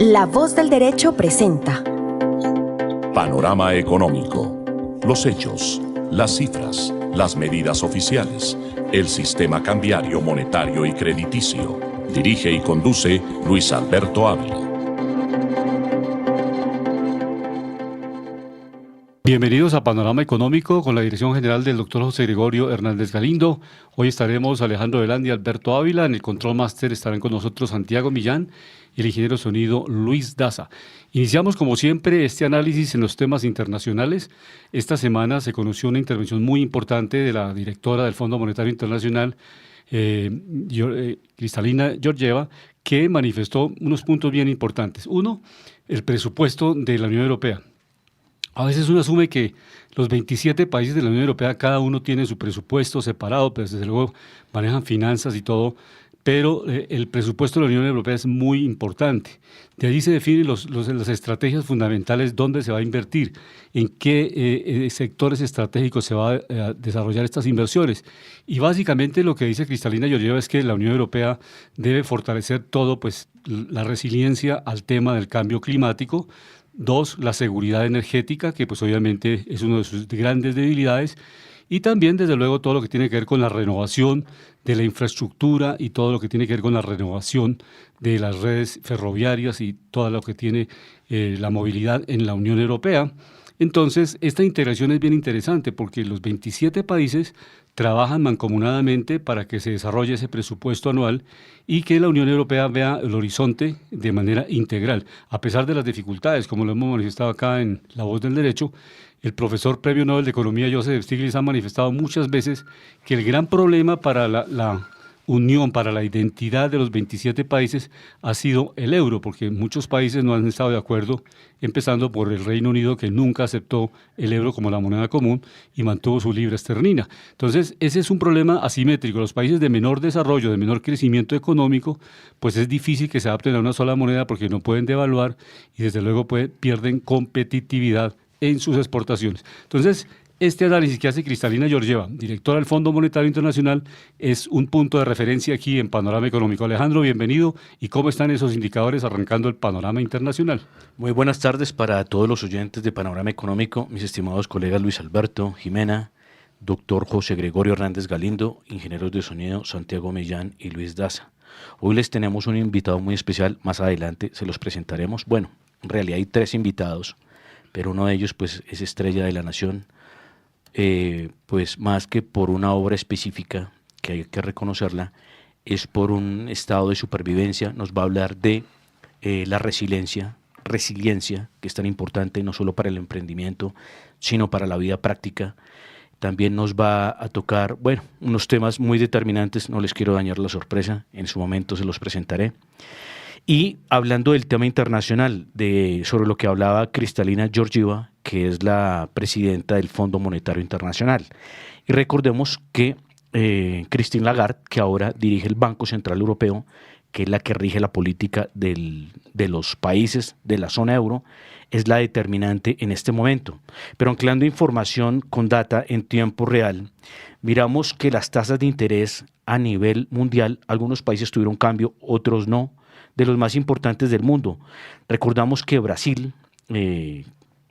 La Voz del Derecho presenta Panorama Económico. Los hechos, las cifras, las medidas oficiales, el sistema cambiario, monetario y crediticio. Dirige y conduce Luis Alberto Ávila. Bienvenidos a Panorama Económico con la dirección general del doctor José Gregorio Hernández Galindo. Hoy estaremos Alejandro Velandia y Alberto Ávila. En el Control Master estarán con nosotros Santiago Millán y el ingeniero de sonido Luis Daza. Iniciamos como siempre este análisis en los temas internacionales. Esta semana se conoció una intervención muy importante de la directora del Fondo Monetario Internacional, Kristalina Georgieva, que manifestó unos puntos bien importantes. Uno, el presupuesto de la Unión Europea. A veces uno asume que los 27 países de la Unión Europea, cada uno tiene su presupuesto separado, pero desde luego manejan finanzas y todo, pero el presupuesto de la Unión Europea es muy importante. De allí se definen las estrategias fundamentales, dónde se va a invertir, en qué sectores estratégicos se va a desarrollar estas inversiones. Y básicamente lo que dice Kristalina Georgieva es que la Unión Europea debe fortalecer todo, pues la resiliencia al tema del cambio climático. Dos, la seguridad energética, que pues obviamente es una de sus grandes debilidades, y también desde luego todo lo que tiene que ver con la renovación de la infraestructura y todo lo que tiene que ver con la renovación de las redes ferroviarias y todo lo que tiene la movilidad en la Unión Europea. Entonces, esta integración es bien interesante porque los 27 países trabajan mancomunadamente para que se desarrolle ese presupuesto anual y que la Unión Europea vea el horizonte de manera integral. A pesar de las dificultades, como lo hemos manifestado acá en La Voz del Derecho, el profesor Premio Nobel de Economía Joseph Stiglitz ha manifestado muchas veces que el gran problema para la unión, para la identidad de los 27 países ha sido el euro, porque muchos países no han estado de acuerdo, empezando por el Reino Unido, que nunca aceptó el euro como la moneda común y mantuvo su libra esterlina. Entonces, ese es un problema asimétrico. Los países de menor desarrollo, de menor crecimiento económico, pues es difícil que se adapten a una sola moneda porque no pueden devaluar y desde luego pierden competitividad en sus exportaciones. Entonces, este análisis que hace Kristalina Georgieva, directora del Fondo Monetario Internacional, es un punto de referencia aquí en Panorama Económico. Alejandro, bienvenido. ¿Y cómo están esos indicadores arrancando el panorama internacional? Muy buenas tardes para todos los oyentes de Panorama Económico, mis estimados colegas Luis Alberto, Jimena, doctor José Gregorio Hernández Galindo, ingenieros de sonido Santiago Millán y Luis Daza. Hoy les tenemos un invitado muy especial, más adelante se los presentaremos. Bueno, en realidad hay 3 invitados, pero uno de ellos pues es estrella de la nación. Pues más que por una obra específica, que hay que reconocerla, es por un estado de supervivencia. Nos va a hablar de la resiliencia, que es tan importante no solo para el emprendimiento, sino para la vida práctica. También nos va a tocar, bueno, unos temas muy determinantes, no les quiero dañar la sorpresa, en su momento se los presentaré. Y hablando del tema internacional, sobre lo que hablaba Kristalina Georgieva, que es la presidenta del Fondo Monetario Internacional. Y recordemos que Christine Lagarde, que ahora dirige el Banco Central Europeo, que es la que rige la política de los países de la zona euro, es la determinante en este momento. Pero anclando información con data en tiempo real, miramos que las tasas de interés a nivel mundial, algunos países tuvieron cambio, otros no, de los más importantes del mundo. Recordamos que Brasil,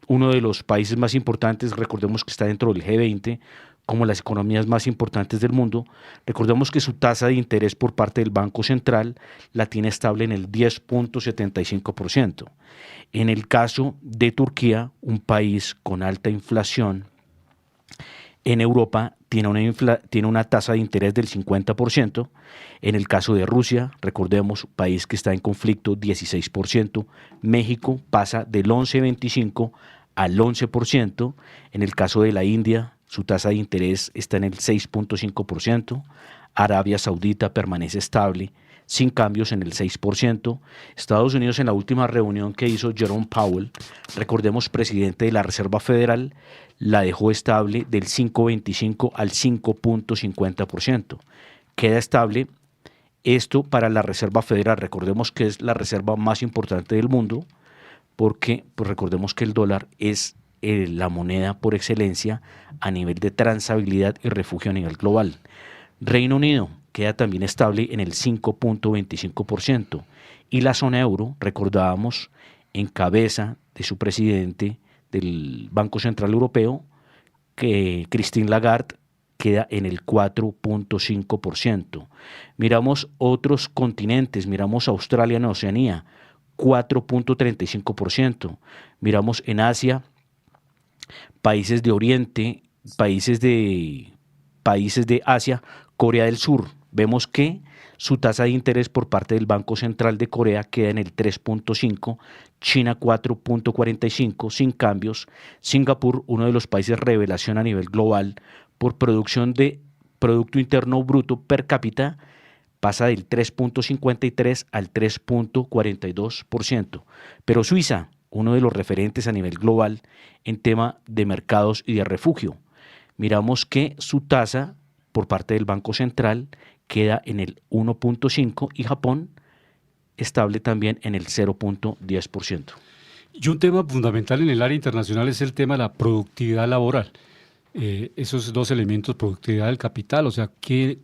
uno de los países más importantes, recordemos que está dentro del G20, como las economías más importantes del mundo, recordemos que su tasa de interés por parte del Banco Central la tiene estable en el 10.75%. En el caso de Turquía, un país con alta inflación en Europa, tiene una tasa de interés del 50%. En el caso de Rusia, recordemos, país que está en conflicto, 16%. México pasa del 11.25% al 11%. En el caso de la India, su tasa de interés está en el 6.5%. Arabia Saudita permanece estable, sin cambios en el 6%. Estados Unidos, en la última reunión que hizo Jerome Powell, recordemos, presidente de la Reserva Federal, la dejó estable del 5.25 al 5.50%. Queda estable esto para la Reserva Federal. Recordemos que es la reserva más importante del mundo porque pues recordemos que el dólar es la moneda por excelencia a nivel de transabilidad y refugio a nivel global. Reino Unido queda también estable en el 5.25% Y la zona euro, recordábamos, en cabeza de su presidente del Banco Central Europeo, que Christine Lagarde, queda en el 4.5%. Miramos otros continentes, miramos Australia en Oceanía, 4.35%. Miramos en Asia, países de Oriente, países de Asia, Corea del Sur. Vemos que su tasa de interés por parte del Banco Central de Corea queda en el 3.5%, China 4.45%, sin cambios. Singapur, uno de los países revelación a nivel global por producción de Producto Interno Bruto per cápita, pasa del 3.53 al 3.42%. Pero Suiza, uno de los referentes a nivel global en tema de mercados y de refugio, miramos que su tasa por parte del Banco Central queda en el 1.5% y Japón estable también en el 0.10%. Y un tema fundamental en el área internacional es el tema de la productividad laboral. Esos dos elementos, productividad del capital, o sea,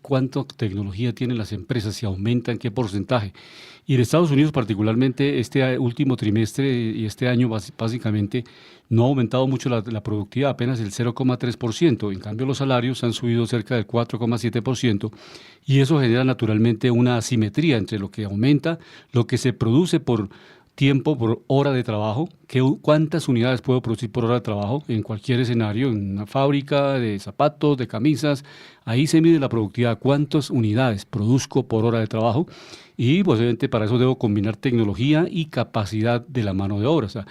cuánta tecnología tienen las empresas, si aumentan, qué porcentaje. Y en Estados Unidos particularmente este último trimestre y este año básicamente no ha aumentado mucho la productividad, apenas el 0,3%. En cambio los salarios han subido cerca del 4,7% y eso genera naturalmente una asimetría entre lo que aumenta, lo que se produce por tiempo, por hora de trabajo, cuántas unidades puedo producir por hora de trabajo en cualquier escenario, en una fábrica de zapatos, de camisas, ahí se mide la productividad, cuántas unidades produzco por hora de trabajo y posiblemente para eso debo combinar tecnología y capacidad de la mano de obra, o sea,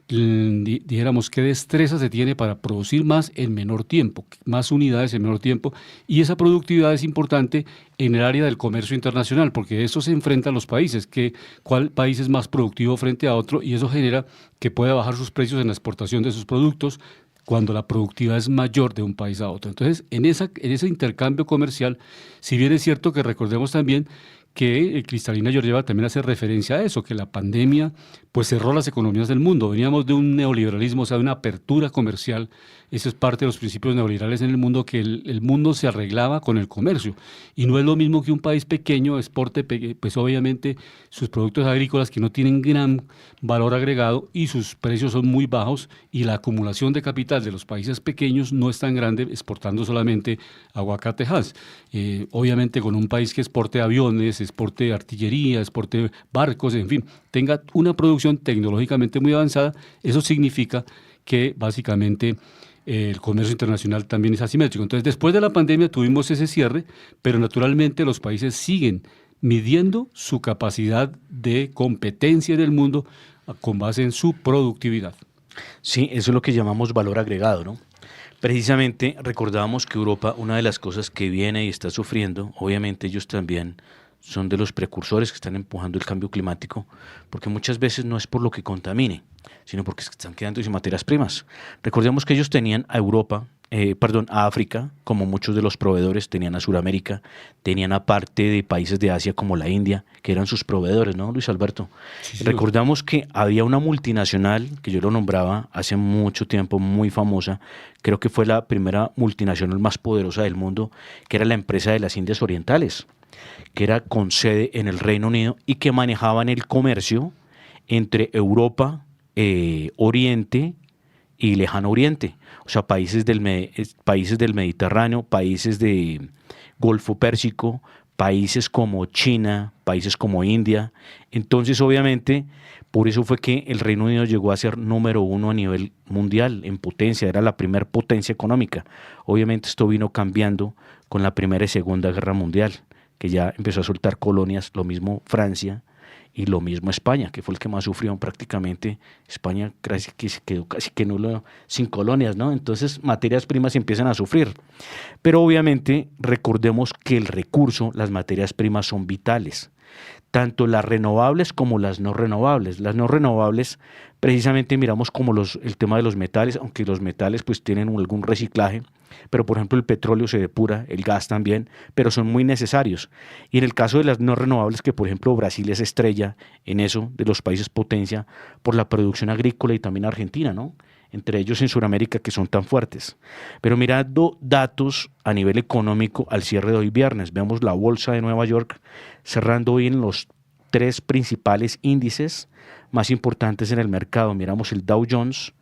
dijéramos qué destreza se tiene para producir más en menor tiempo, más unidades en menor tiempo, y esa productividad es importante en el área del comercio internacional, porque eso se enfrenta a los países, cuál país es más productivo frente a otro, y eso genera que pueda bajar sus precios en la exportación de sus productos cuando la productividad es mayor de un país a otro. Entonces, en ese intercambio comercial, si bien es cierto que recordemos también que Cristalina Georgieva también hace referencia a eso, que la pandemia pues cerró las economías del mundo. Veníamos de un neoliberalismo, o sea, de una apertura comercial. Eso es parte de los principios neoliberales en el mundo, que el mundo se arreglaba con el comercio. Y no es lo mismo que un país pequeño exporte, pues obviamente sus productos agrícolas que no tienen gran valor agregado y sus precios son muy bajos y la acumulación de capital de los países pequeños no es tan grande exportando solamente aguacatejas. Obviamente con un país que exporte aviones, exporte artillería, exporte barcos, en fin, tenga una producción tecnológicamente muy avanzada, eso significa que básicamente el comercio internacional también es asimétrico. Entonces, después de la pandemia tuvimos ese cierre, pero naturalmente los países siguen midiendo su capacidad de competencia en el mundo con base en su productividad. Sí, eso es lo que llamamos valor agregado, ¿no? Precisamente recordábamos que Europa, una de las cosas que viene y está sufriendo, obviamente ellos también son de los precursores que están empujando el cambio climático, porque muchas veces no es por lo que contamine, sino porque se están quedando sin materias primas. Recordemos que ellos tenían a a África, como muchos de los proveedores, tenían a Sudamérica, tenían aparte de países de Asia como la India, que eran sus proveedores, ¿no, Luis Alberto? Sí. Recordamos que había una multinacional, que yo lo nombraba hace mucho tiempo, muy famosa, creo que fue la primera multinacional más poderosa del mundo, que era la empresa de las Indias Orientales, que era con sede en el Reino Unido y que manejaban el comercio entre Europa, Oriente y Lejano Oriente, o sea, países del Mediterráneo, países de Golfo Pérsico, países como China, países como India. Entonces, obviamente, por eso fue que el Reino Unido llegó a ser número 1 a nivel mundial en potencia, era la primera potencia económica. Obviamente esto vino cambiando con la Primera y Segunda Guerra Mundial, que ya empezó a soltar colonias, lo mismo Francia y lo mismo España, que fue el que más sufrió prácticamente. España casi que se quedó casi que nulo sin colonias, ¿no? Entonces materias primas empiezan a sufrir. Pero obviamente recordemos que el recurso, las materias primas son vitales, tanto las renovables como las no renovables. Las no renovables precisamente miramos como el tema de los metales, aunque los metales pues tienen algún reciclaje, pero por ejemplo el petróleo se depura, el gas también, pero son muy necesarios. Y en el caso de las no renovables, que por ejemplo Brasil es estrella en eso, de los países potencia, por la producción agrícola y también Argentina, ¿no? Entre ellos en Sudamérica, que son tan fuertes. Pero mirando datos a nivel económico al cierre de hoy viernes, vemos la bolsa de Nueva York cerrando hoy en los tres principales índices más importantes en el mercado. Miramos el Dow Jones,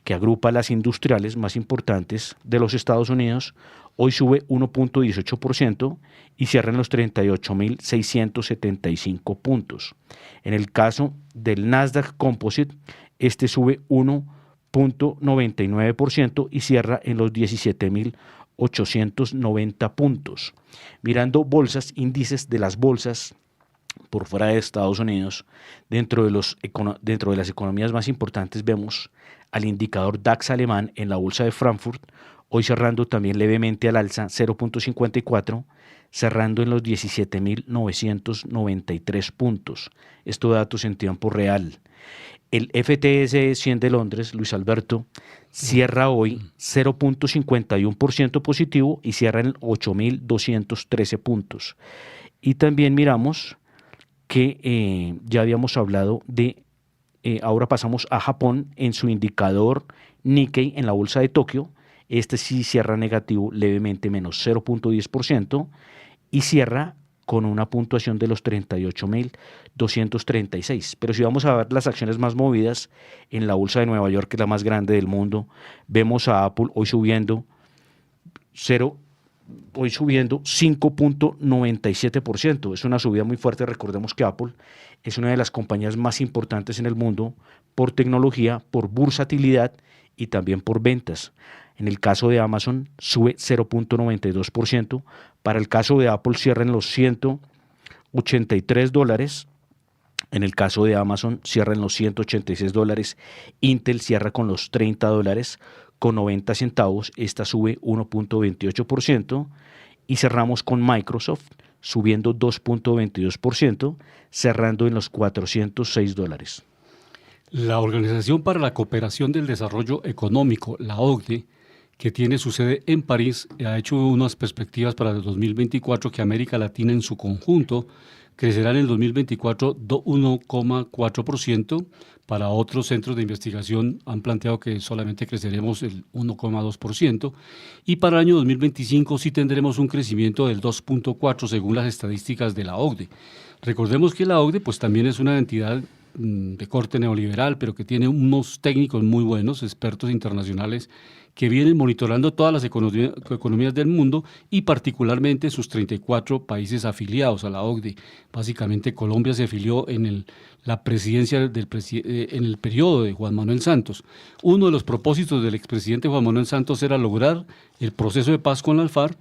que agrupa las industriales más importantes de los Estados Unidos, hoy sube 1.18% y cierra en los 38.675 puntos. En el caso del Nasdaq Composite, este sube 1.99% y cierra en los 17.890 puntos. Mirando bolsas, índices de las bolsas por fuera de Estados Unidos, dentro de las economías más importantes vemos al indicador DAX alemán en la bolsa de Frankfurt, hoy cerrando también levemente al alza 0.54, cerrando en los 17.993 puntos. Estos datos en tiempo real. El FTSE 100 de Londres, Luis Alberto, cierra hoy 0.51% positivo y cierra en 8.213 puntos. Y también miramos que ya habíamos hablado de, ahora pasamos a Japón en su indicador Nikkei en la bolsa de Tokio. Este sí cierra negativo levemente, menos 0.10%, y cierra con una puntuación de los 38.236. Pero si vamos a ver las acciones más movidas en la bolsa de Nueva York, que es la más grande del mundo, vemos a Apple hoy subiendo 5.97%. Es una subida muy fuerte. Recordemos que Apple es una de las compañías más importantes en el mundo por tecnología, por bursatilidad y también por ventas. En el caso de Amazon sube 0.92%. Para el caso de Apple cierra en los $183. En el caso de Amazon cierra en los $186. Intel cierra con los $30 con 90 centavos. Esta sube 1.28%. Y cerramos con Microsoft subiendo 2.22%, cerrando en los $406. La Organización para la Cooperación del Desarrollo Económico, la OCDE, que tiene su sede en París, ha hecho unas perspectivas para el 2024 que América Latina en su conjunto crecerá en el 2024 1,4%. Para otros centros de investigación han planteado que solamente creceremos el 1,2%. Y para el año 2025 sí tendremos un crecimiento del 2,4% según las estadísticas de la OCDE. Recordemos que la OCDE pues, también es una entidad de corte neoliberal, pero que tiene unos técnicos muy buenos, expertos internacionales, que vienen monitorando todas las economías del mundo y particularmente sus 34 países afiliados a la OCDE. Básicamente Colombia se afilió en la presidencia en el periodo de Juan Manuel Santos. Uno de los propósitos del expresidente Juan Manuel Santos era lograr el proceso de paz con la FARC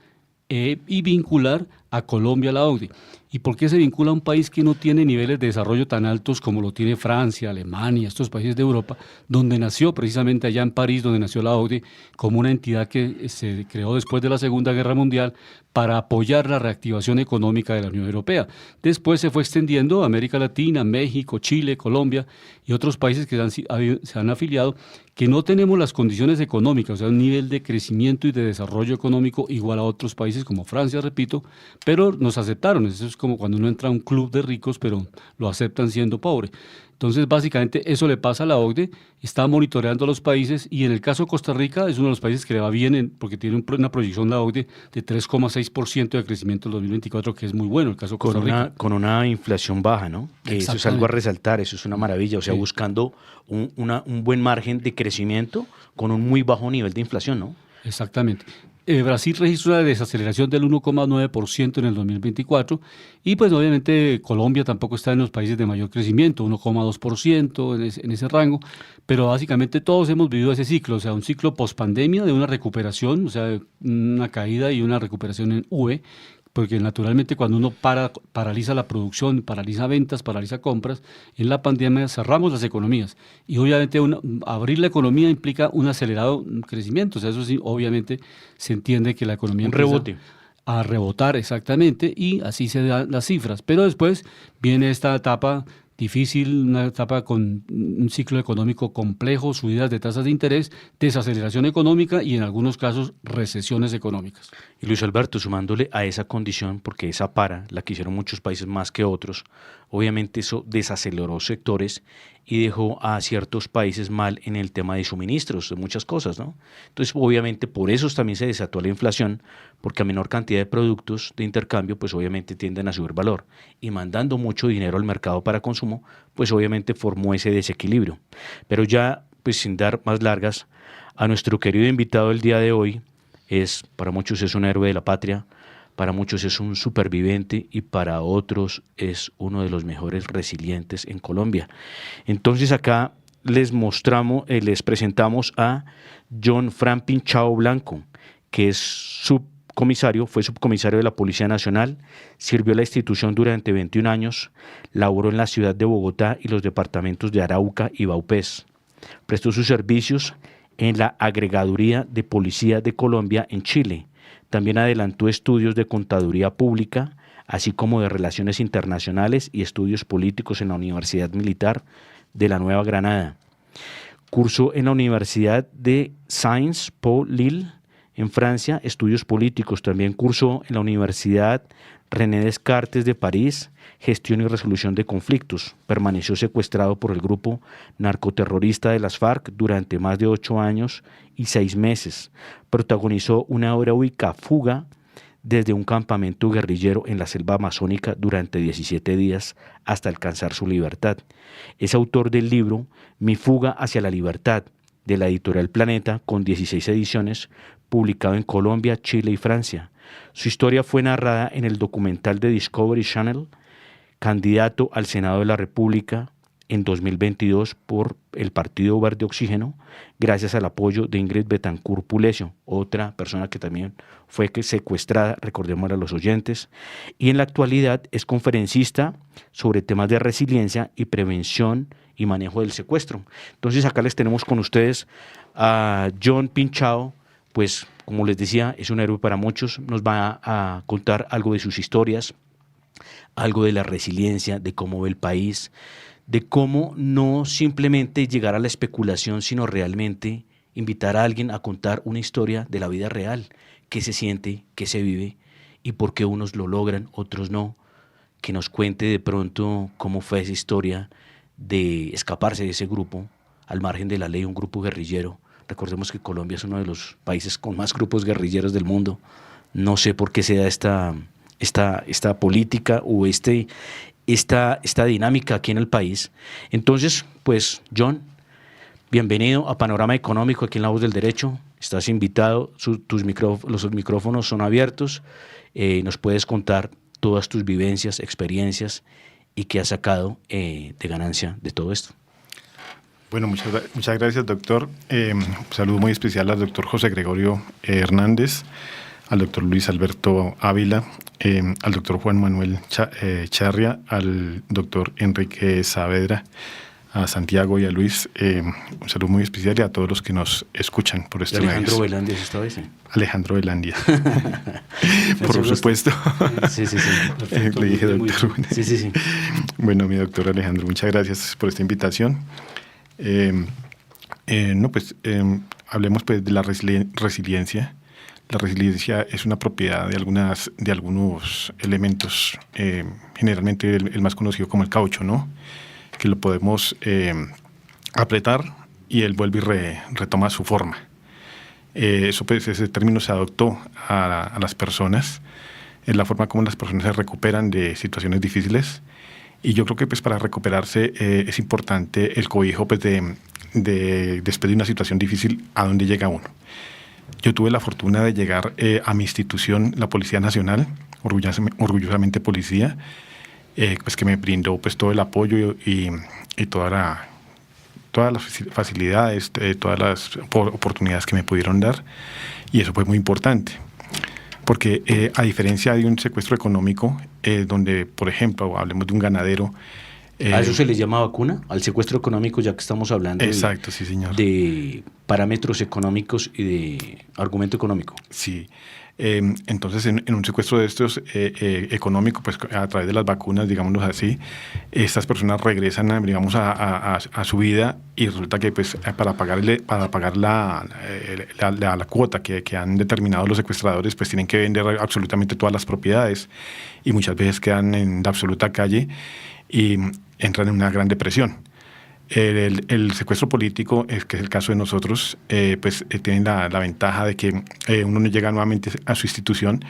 y vincular a Colombia a la OCDE. ¿Y por qué se vincula a un país que no tiene niveles de desarrollo tan altos como lo tiene Francia, Alemania, estos países de Europa, donde nació precisamente allá en París, donde nació la OCDE, como una entidad que se creó después de la Segunda Guerra Mundial para apoyar la reactivación económica de la Unión Europea? Después se fue extendiendo a América Latina, México, Chile, Colombia y otros países que se han afiliado, que no tenemos las condiciones económicas, o sea, un nivel de crecimiento y de desarrollo económico igual a otros países como Francia, repito, pero nos aceptaron. Eso es como cuando uno entra a un club de ricos, pero lo aceptan siendo pobre. Entonces, básicamente, eso le pasa a la OCDE, está monitoreando a los países y en el caso de Costa Rica es uno de los países que le va bien porque tiene una proyección la OCDE de 3,6% de crecimiento en 2024, que es muy bueno el caso de Costa Rica. Con una inflación baja, ¿no? Que eso es algo a resaltar, eso es una maravilla, o sea, sí, buscando un buen margen de crecimiento con un muy bajo nivel de inflación, ¿no? Exactamente. Brasil registra una desaceleración del 1,9% en el 2024 y pues obviamente Colombia tampoco está en los países de mayor crecimiento, 1,2% en ese rango, pero básicamente todos hemos vivido ese ciclo, o sea, un ciclo post-pandemia de una recuperación, o sea, una caída y una recuperación en V, porque naturalmente cuando uno paraliza la producción, paraliza ventas, paraliza compras, en la pandemia cerramos las economías y obviamente abrir la economía implica un acelerado crecimiento, o sea, eso sí, obviamente se entiende que la economía rebote a rebotar exactamente y así se dan las cifras, pero después viene esta etapa difícil, una etapa con un ciclo económico complejo, subidas de tasas de interés, desaceleración económica y en algunos casos recesiones económicas. Y Luis Alberto, sumándole a esa condición, porque esa la que hicieron muchos países más que otros, obviamente eso desaceleró sectores y dejó a ciertos países mal en el tema de suministros, de muchas cosas, ¿no? Entonces, obviamente, por eso también se desató la inflación, porque a menor cantidad de productos de intercambio, pues obviamente tienden a subir valor. Y mandando mucho dinero al mercado para consumo, pues obviamente formó ese desequilibrio. Pero ya, pues sin dar más largas, a nuestro querido invitado el día de hoy, para muchos es un héroe de la patria, para muchos es un superviviente y para otros es uno de los mejores resilientes en Colombia. Entonces acá les presentamos a John Fran Pinchao Blanco, que es fue subcomisario de la Policía Nacional, sirvió a la institución durante 21 años, laboró en la ciudad de Bogotá y los departamentos de Arauca y Vaupés. Prestó sus servicios en la Agregaduría de Policía de Colombia en Chile. También adelantó estudios de contaduría pública, así como de relaciones internacionales y estudios políticos en la Universidad Militar de la Nueva Granada. Cursó en la Universidad de Sciences Po Lille, en Francia, estudios políticos. También cursó en la Universidad René Descartes de París, gestión y resolución de conflictos. Permaneció secuestrado por el grupo narcoterrorista de las FARC durante más de 8 años y 6 meses. Protagonizó una heroica fuga desde un campamento guerrillero en la selva amazónica durante 17 días hasta alcanzar su libertad. Es autor del libro Mi fuga hacia la libertad, de la editorial Planeta, con 16 ediciones, publicado en Colombia, Chile y Francia. Su historia fue narrada en el documental de Discovery Channel, candidato al Senado de la República en 2022 por el Partido Verde Oxígeno, gracias al apoyo de Ingrid Betancourt Pulecio, otra persona que también fue secuestrada, recordemos a los oyentes, y en la actualidad es conferencista sobre temas de resiliencia y prevención y manejo del secuestro. Entonces acá les tenemos con ustedes a John Pinchao, pues como les decía, es un héroe para muchos, nos va a contar algo de sus historias, algo de la resiliencia, de cómo ve el país, de cómo no simplemente llegar a la especulación, sino realmente invitar a alguien a contar una historia de la vida real, qué se siente, qué se vive y por qué unos lo logran, otros no, que nos cuente de pronto cómo fue esa historia de escaparse de ese grupo, al margen de la ley, un grupo guerrillero. Recordemos que Colombia es uno de los países con más grupos guerrilleros del mundo. No sé por qué se da esta política o esta dinámica aquí en el país. Entonces, pues, John, bienvenido a Panorama Económico aquí en La Voz del Derecho. Estás invitado, los micrófonos son abiertos. Nos puedes contar todas tus vivencias, experiencias y qué has sacado de ganancia de todo esto. Bueno, muchas gracias, doctor. Un saludo muy especial al doctor José Gregorio Hernández, al doctor Luis Alberto Ávila, al doctor Juan Manuel Charria, al doctor Enrique Saavedra, a Santiago y a Luis. Un saludo muy especial y a todos los que nos escuchan por estos medios. Alejandro Velandia esta vez, ¿sí? Alejandro Velandia. Por supuesto. Sí. Perfecto, le dije doctor. Sí. Bueno, mi doctor Alejandro, muchas gracias por esta invitación. Hablemos pues de la resiliencia. La resiliencia es una propiedad de algunos elementos, generalmente el más conocido como el caucho, ¿no? Que lo podemos apretar y él vuelve y retoma su forma. Ese término se adoptó a las personas, es la forma como las personas se recuperan de situaciones difíciles. Y yo creo que pues para recuperarse es importante el cobijo pues, después de una situación difícil, a dónde llega uno. Yo tuve la fortuna de llegar a mi institución, la Policía Nacional, orgullosamente policía, pues que me brindó pues todo el apoyo y todas las facilidades, todas las oportunidades que me pudieron dar, y eso fue muy importante. Porque a diferencia de un secuestro económico, donde, por ejemplo, hablemos de un ganadero... ¿A eso se le llama vacuna? ¿Al secuestro económico, ya que estamos hablando exacto, sí, señor. De parámetros económicos y de argumento económico? Sí. Entonces, en un secuestro de estos económico, pues a través de las vacunas, digámoslo así, estas personas regresan, digamos, a su vida, y resulta que pues para pagar la cuota que han determinado los secuestradores, pues tienen que vender absolutamente todas las propiedades y muchas veces quedan en la absoluta calle. y entran en una gran depresión. El secuestro político, que es el caso de nosotros, tiene la ventaja de que uno no llega nuevamente a su institución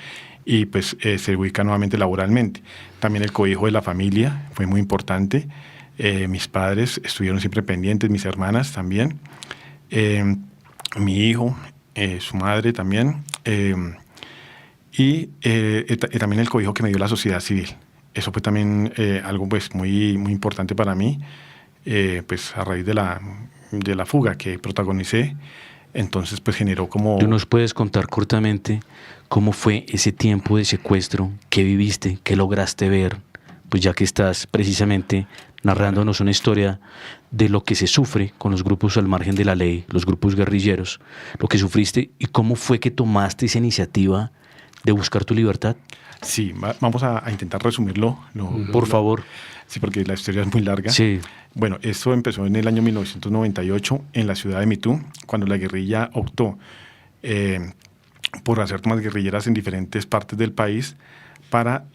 y pues se ubica nuevamente laboralmente. También el cobijo de la familia fue muy importante. Mis padres estuvieron siempre pendientes, mis hermanas también, mi hijo, su madre también, y también el cobijo que me dio la sociedad civil. Eso fue también algo pues muy, muy importante para mí. Pues a raíz de la fuga que protagonicé, entonces pues generó como... ¿Tú nos puedes contar cortamente cómo fue ese tiempo de secuestro? ¿Qué viviste? ¿Qué lograste ver? Pues ya que estás precisamente narrándonos una historia de lo que se sufre con los grupos al margen de la ley, los grupos guerrilleros, lo que sufriste y cómo fue que tomaste esa iniciativa de buscar tu libertad. Sí, vamos a intentar resumirlo. Por favor. Sí, porque la historia es muy larga. Sí. Bueno, esto empezó en el año 1998 en la ciudad de Mitú, cuando la guerrilla optó por hacer tomas guerrilleras en diferentes partes del país para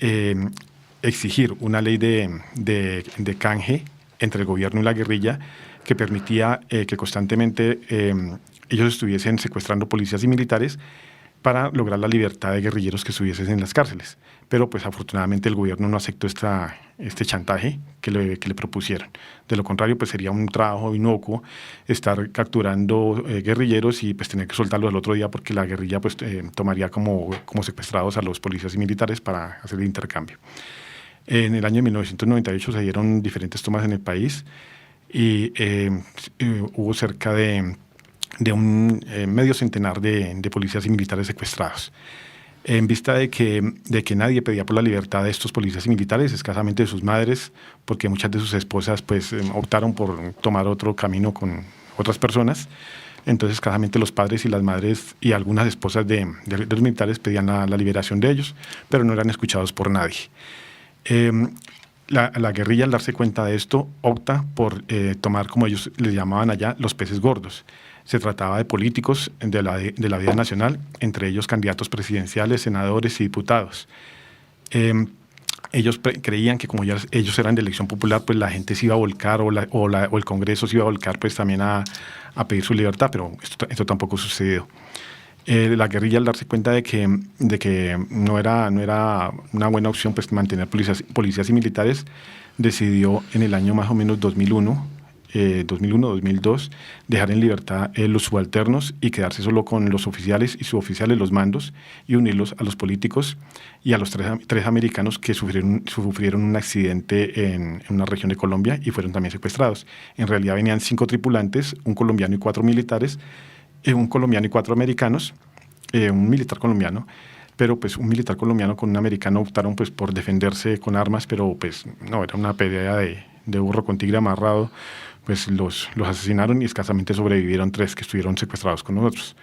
exigir una ley de canje entre el gobierno y la guerrilla que permitía que constantemente ellos estuviesen secuestrando policías y militares para lograr la libertad de guerrilleros que estuviesen en las cárceles. Pero pues afortunadamente el gobierno no aceptó este chantaje que le propusieron. De lo contrario, pues sería un trabajo inocuo estar capturando guerrilleros y pues tener que soltarlos al otro día porque la guerrilla pues tomaría como secuestrados a los policías y militares para hacer el intercambio. En el año 1998 se dieron diferentes tomas en el país y hubo cerca de un medio centenar de policías y militares secuestrados. En vista de que nadie pedía por la libertad de estos policías y militares, escasamente de sus madres, porque muchas de sus esposas pues, optaron por tomar otro camino con otras personas, entonces escasamente los padres y las madres y algunas esposas de los militares pedían la liberación de ellos, pero no eran escuchados por nadie. La guerrilla, al darse cuenta de esto, opta por tomar, como ellos les llamaban allá, los peces gordos. Se trataba de políticos de la vida nacional, entre ellos candidatos presidenciales, senadores y diputados. Ellos creían que como ellos eran de elección popular, pues la gente se iba a volcar o el Congreso se iba a volcar pues también a pedir su libertad, pero esto tampoco sucedió. La guerrilla, al darse cuenta de que no era una buena opción pues mantener policías y militares, decidió en el año más o menos 2001-2002, dejar en libertad los subalternos y quedarse solo con los oficiales y suboficiales, los mandos, y unirlos a los políticos y a los tres americanos que sufrieron un accidente en una región de Colombia y fueron también secuestrados. En realidad venían 5 tripulantes, un colombiano y 4 militares, un colombiano y 4 americanos, un militar colombiano, pero pues un militar colombiano con un americano optaron pues por defenderse con armas, pero pues no, era una pelea de burro con tigre amarrado. Pues los asesinaron y escasamente sobrevivieron 3 que estuvieron secuestrados con nosotros.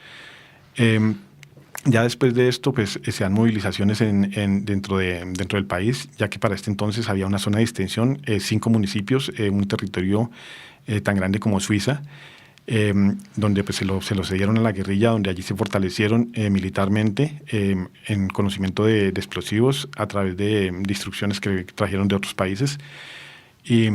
Ya después de esto, pues se dan movilizaciones dentro del país, ya que para este entonces había una zona de distensión, 5 municipios, un territorio tan grande como Suiza, donde pues se lo cedieron a la guerrilla, donde allí se fortalecieron militarmente en conocimiento de explosivos a través de instrucciones que trajeron de otros países. Y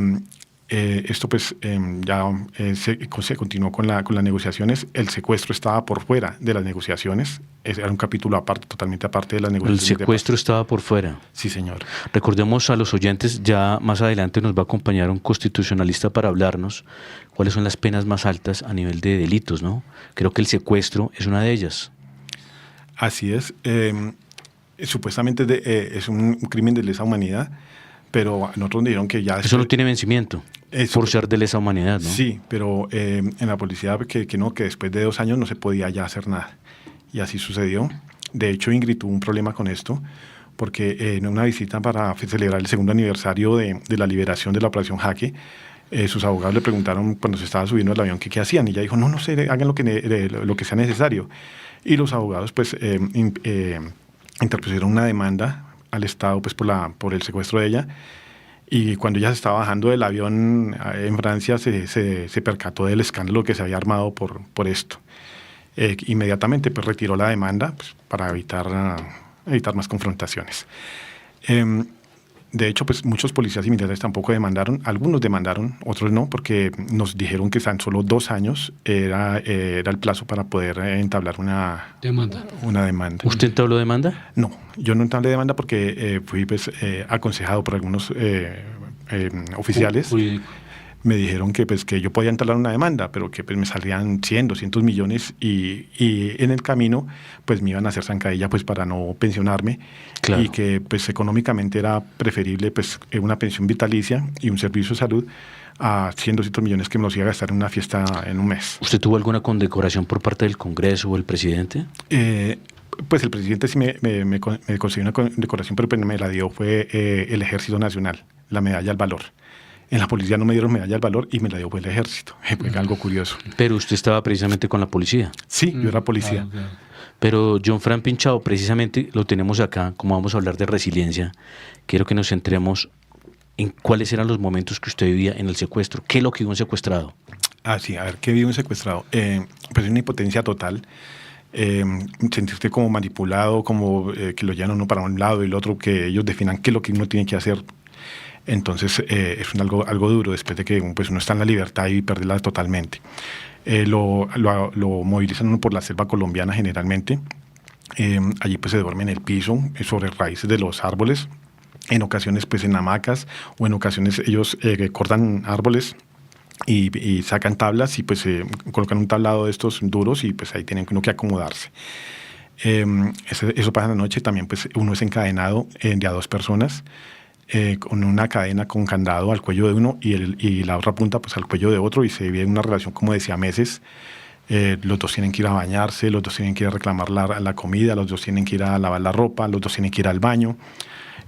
esto pues se continuó con las negociaciones. El secuestro estaba por fuera de las negociaciones. Era un capítulo aparte, totalmente aparte de las negociaciones. El secuestro estaba por fuera. Sí, señor. Recordemos a los oyentes, ya más adelante nos va a acompañar un constitucionalista para hablarnos cuáles son las penas más altas a nivel de delitos, ¿no? Creo que el secuestro es una de ellas. Así es. Supuestamente es un crimen de lesa humanidad, pero a nosotros nos dijeron que ya... Eso no tiene vencimiento, por ser de lesa humanidad, ¿no? Sí, pero en la policía que después de 2 años no se podía ya hacer nada. Y así sucedió. De hecho, Ingrid tuvo un problema con esto, porque en una visita para celebrar el 2º aniversario de la liberación de la Operación Jaque, sus abogados le preguntaron cuando se estaba subiendo al avión qué hacían, y ella dijo, no sé, hagan lo que sea necesario. Y los abogados pues interpusieron una demanda al Estado pues por el secuestro de ella, y cuando ella se estaba bajando del avión en Francia se percató del escándalo que se había armado por esto. Inmediatamente pues retiró la demanda pues, para evitar más confrontaciones. De hecho, pues muchos policías y militares tampoco demandaron, algunos demandaron, otros no, porque nos dijeron que tan solo 2 años era el plazo para poder entablar Demanda. una demanda. ¿Usted entabló demanda? No, yo no entablé demanda porque fui pues, aconsejado por algunos oficiales. Jurídico. Me dijeron que, pues, que yo podía entablar una demanda, pero que pues, me salían 100, 200 millones y en el camino pues, me iban a hacer zancadilla pues, para no pensionarme. Claro. Y que pues, económicamente era preferible pues, una pensión vitalicia y un servicio de salud a 100, 200 millones que me los iba a gastar en una fiesta en un mes. ¿Usted tuvo alguna condecoración por parte del Congreso o el presidente? Pues el presidente sí me concedió una condecoración, pero pues, me la dio fue el Ejército Nacional, la medalla al valor. En la policía no me dieron medalla al valor y me la dio fue el ejército. Fue algo curioso. Pero usted estaba precisamente con la policía. Sí, yo era policía. Claro. Pero John Fran Pinchao, precisamente lo tenemos acá, como vamos a hablar de resiliencia, quiero que nos centremos en cuáles eran los momentos que usted vivía en el secuestro. ¿Qué es lo que vivió un secuestrado? Ah, sí, a ver, ¿qué vive un secuestrado? Pues una impotencia total. Sentirte como manipulado, como que lo llevan a uno para un lado y el otro, que ellos definan qué es lo que uno tiene que hacer. Entonces es algo duro después de que pues, uno está en la libertad y perderla totalmente. Lo movilizan uno por la selva colombiana generalmente. Allí pues se duerme en el piso, sobre raíces de los árboles, en ocasiones pues en hamacas o en ocasiones ellos cortan árboles y sacan tablas y pues colocan un tablado de estos duros y pues ahí tienen uno que acomodarse. Eso pasa en la noche. También pues uno es encadenado de a 2 personas con una cadena con candado al cuello de uno y la otra punta pues al cuello de otro y se vive una relación como de siameses. Los dos tienen que ir a bañarse, los dos tienen que ir a reclamar la comida, los dos tienen que ir a lavar la ropa, los dos tienen que ir al baño.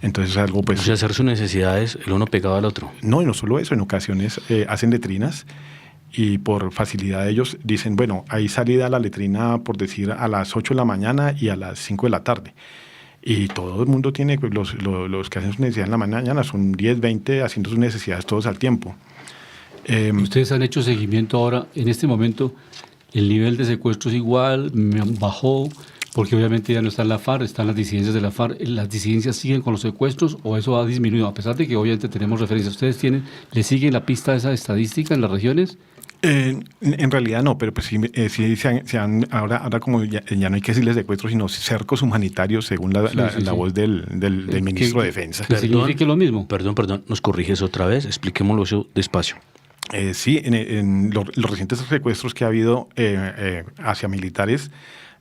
Entonces es algo pues... O sea, hacer sus necesidades el uno pegado al otro. No, y no solo eso, en ocasiones hacen letrinas y por facilidad de ellos dicen, bueno, hay salida a la letrina por decir a las 8 de la mañana y a las 5 de la tarde. Y todo el mundo tiene, pues, los que hacen sus necesidades en la mañana son 10, 20 haciendo sus necesidades todos al tiempo. Ustedes han hecho seguimiento ahora, en este momento, el nivel de secuestro es igual, bajó, porque obviamente ya no está en la FARC, están las disidencias de la FARC. ¿Las disidencias siguen con los secuestros o eso ha disminuido? A pesar de que obviamente tenemos referencias, ¿ustedes le siguen la pista a esa estadística en las regiones? En realidad no, pero pues sí ahora como ya no hay que decirles secuestros, sino cercos humanitarios, según la voz del ministro de Defensa. ¿Que signifique lo mismo? Perdón, ¿nos corriges otra vez? Expliquémoslo eso despacio. Sí, en los recientes secuestros que ha habido hacia militares,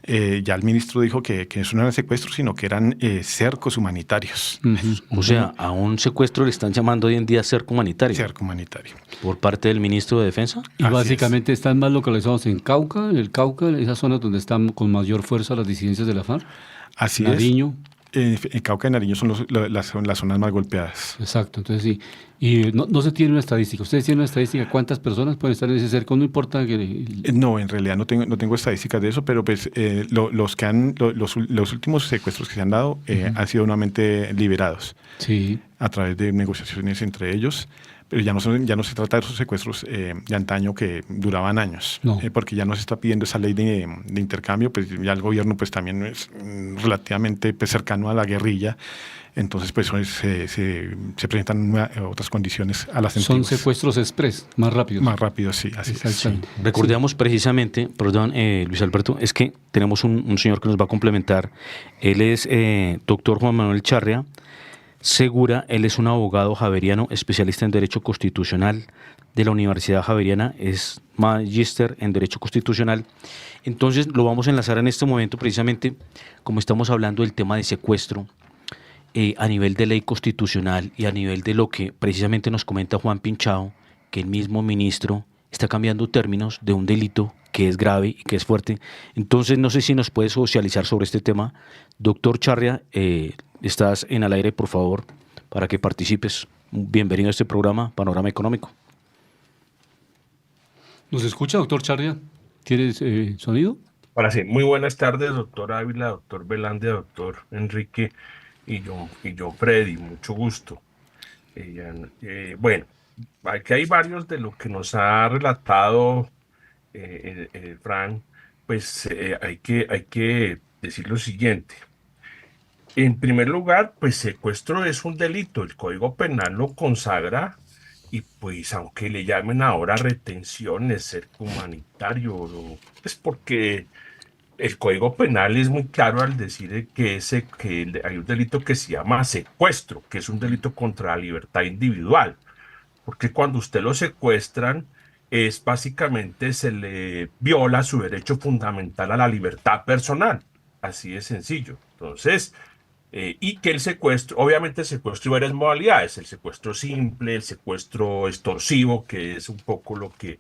ya el ministro dijo que eso no eran secuestros, sino que eran cercos humanitarios. O sea, a un secuestro le están llamando hoy en día cerco humanitario. Cerco humanitario. ¿Por parte del ministro de Defensa? Y básicamente están más localizados en Cauca, en esas zonas donde están con mayor fuerza las disidencias de la FARC. Así Nariño. En Cauca y Nariño son las zonas más golpeadas. Exacto, entonces sí. Y no se tiene una estadística. ¿Ustedes tienen una estadística? ¿Cuántas personas pueden estar en ese cerco? No importa que... No, en realidad no tengo estadísticas de eso, pero pues los últimos secuestros que se han dado han sido nuevamente liberados a través de negociaciones entre ellos. Pero ya no se trata de esos secuestros de antaño que duraban años, porque ya no se está pidiendo esa ley de intercambio, pues ya el gobierno pues también es relativamente pues, cercano a la guerrilla, entonces pues se presentan otras condiciones a las antiguas. Son secuestros express, más rápidos. Más rápidos, sí, así es. Sí. Recordamos precisamente, perdón, Luis Alberto, es que tenemos un señor que nos va a complementar. Él es doctor Juan Manuel Charria Segura. Él es un abogado javeriano, especialista en Derecho Constitucional de la Universidad Javeriana, es magíster en Derecho Constitucional. Entonces lo vamos a enlazar en este momento precisamente como estamos hablando del tema de secuestro a nivel de ley constitucional y a nivel de lo que precisamente nos comenta Juan Pinchao, que el mismo ministro está cambiando términos de un delito que es grave y que es fuerte. Entonces no sé si nos puede socializar sobre este tema. Doctor Charria, estás en al aire, por favor, para que participes. Bienvenido a este programa, Panorama Económico. ¿Nos escucha, doctor Charria? ¿Tienes sonido? Ahora sí, muy buenas tardes, doctor Ávila, doctor Velandia, doctor Enrique y yo Freddy, mucho gusto. Bueno, aquí hay varios de lo que nos ha relatado Fran, pues hay que decir lo siguiente. En primer lugar, pues secuestro es un delito, el Código Penal lo consagra y pues aunque le llamen ahora retención, es cerco humanitario, es porque el Código Penal es muy claro al decir que hay un delito que se llama secuestro, que es un delito contra la libertad individual, porque cuando usted lo secuestran, es básicamente se le viola su derecho fundamental a la libertad personal, así de sencillo. Entonces, y que el secuestro, obviamente el secuestro hay varias modalidades, el secuestro simple, el secuestro extorsivo, que es un poco lo que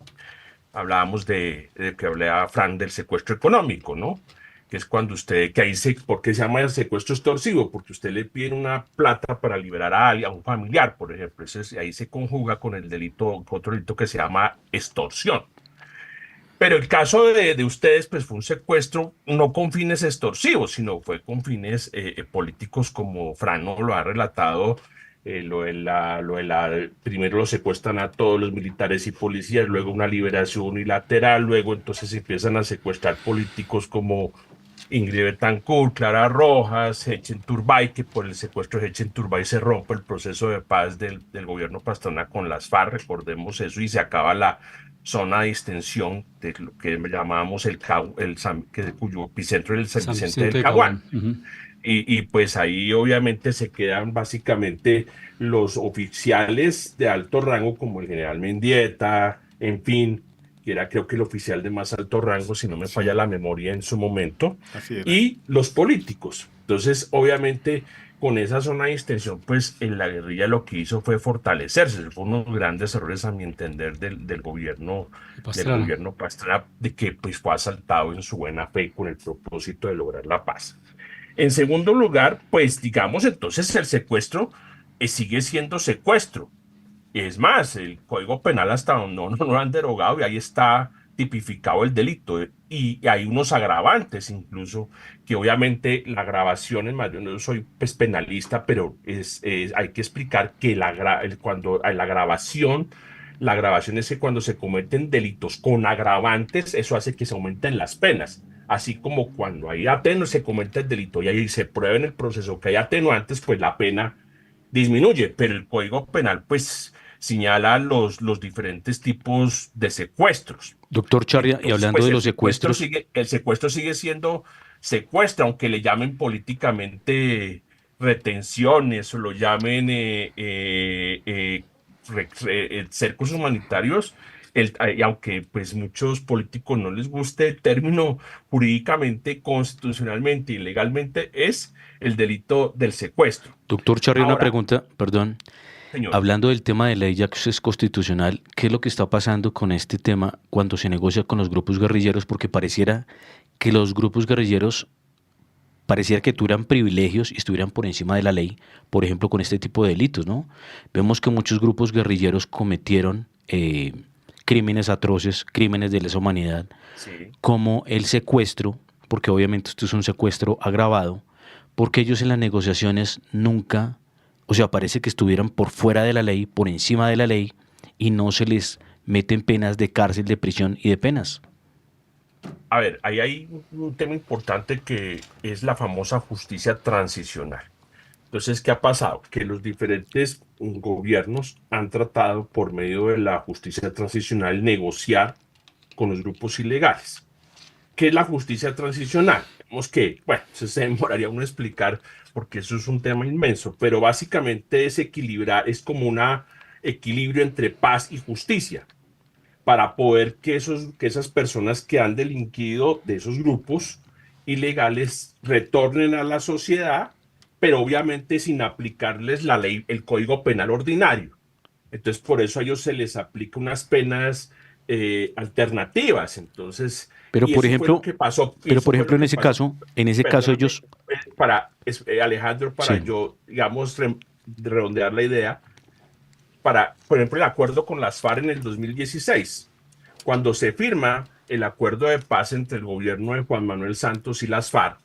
hablábamos de que hablaba Fran del secuestro económico, ¿no? Que es cuando usted, que ahí se, ¿por qué se llama secuestro extorsivo? Porque usted le pide una plata para liberar a alguien, a un familiar, por ejemplo. Ahí se conjuga con el delito, otro delito que se llama extorsión. Pero el caso de ustedes, pues fue un secuestro no con fines extorsivos, sino fue con fines políticos, como Fran no lo ha relatado. Primero lo secuestran a todos los militares y policías, luego una liberación unilateral, luego entonces empiezan a secuestrar políticos como Ingrid Betancourt, Clara Rojas, Hechen Turbay, que por el secuestro de Hechen Turbay se rompe el proceso de paz del gobierno Pastrana con las FARC, recordemos eso, y se acaba la zona de extensión de lo que llamábamos cuyo epicentro es el San San Vicente Vicente del de Caguán. Caguán. Ujú. Y pues ahí obviamente se quedan básicamente los oficiales de alto rango como el general Mendieta, en fin, que era creo que el oficial de más alto rango, si no me Sí, falla la memoria en su momento, así era. y los políticos. Entonces, obviamente, con esa zona de extensión, pues en la guerrilla lo que hizo fue fortalecerse. Fue uno de los grandes errores, a mi entender, del Pastrana. gobierno Pastrana, de que pues fue asaltado en su buena fe con el propósito de lograr la paz. En segundo lugar, pues digamos, entonces el secuestro sigue siendo secuestro. Es más, el Código Penal hasta donde no lo han derogado y ahí está tipificado el delito. Y hay unos agravantes incluso, que obviamente la agravación en mayor, no soy pues, penalista, pero hay que explicar que cuando hay la agravación es que cuando se cometen delitos con agravantes, eso hace que se aumenten las penas. Así como cuando hay atenuantes, se comete el delito y ahí se prueba en el proceso que hay atenuantes, pues la pena disminuye, pero el Código Penal pues señala los diferentes tipos de secuestros. Doctor Charria, y Entonces, hablando pues de los secuestros, el secuestro sigue siendo secuestro, aunque le llamen políticamente retenciones o lo llamen cercos humanitarios, y aunque pues muchos políticos no les guste el término jurídicamente, constitucionalmente y legalmente, es el delito del secuestro. doctor Charria, una Ahora, pregunta, perdón. señor. Hablando del tema de ley ya que es constitucional, ¿qué es lo que está pasando con este tema cuando se negocia con los grupos guerrilleros? Porque pareciera que los grupos guerrilleros pareciera que tuvieran privilegios y estuvieran por encima de la ley, por ejemplo, con este tipo de delitos, ¿no? Vemos que muchos grupos guerrilleros cometieron crímenes atroces, crímenes de lesa humanidad, Sí. como el secuestro, porque obviamente esto es un secuestro agravado, porque ellos en las negociaciones nunca, o sea, parece que estuvieran por fuera de la ley, por encima de la ley, y no se les meten penas de cárcel, de prisión y de penas. A ver, ahí hay un tema importante que es la famosa justicia transicional. Entonces, ¿qué ha pasado? Que los diferentes gobiernos han tratado por medio de la justicia transicional negociar con los grupos ilegales. ¿Qué es la justicia transicional? Vemos que, bueno, se demoraría uno explicar porque eso es un tema inmenso, pero básicamente es equilibrar, es como un equilibrio entre paz y justicia para poder que esas personas que han delinquido de esos grupos ilegales retornen a la sociedad, pero obviamente sin aplicarles la ley, el Código Penal ordinario. Entonces, por eso a ellos se les aplica unas penas alternativas. Entonces, Pero y por eso fue lo ejemplo, que pasó. Y pero eso por fue ejemplo lo en que ese pasó. caso, en ese caso Perdóname, ellos, Alejandro, para sí, yo, digamos, redondear la idea, por ejemplo, el acuerdo con las FARC en el 2016 cuando se firma el acuerdo de paz entre el gobierno de Juan Manuel Santos y las FARC,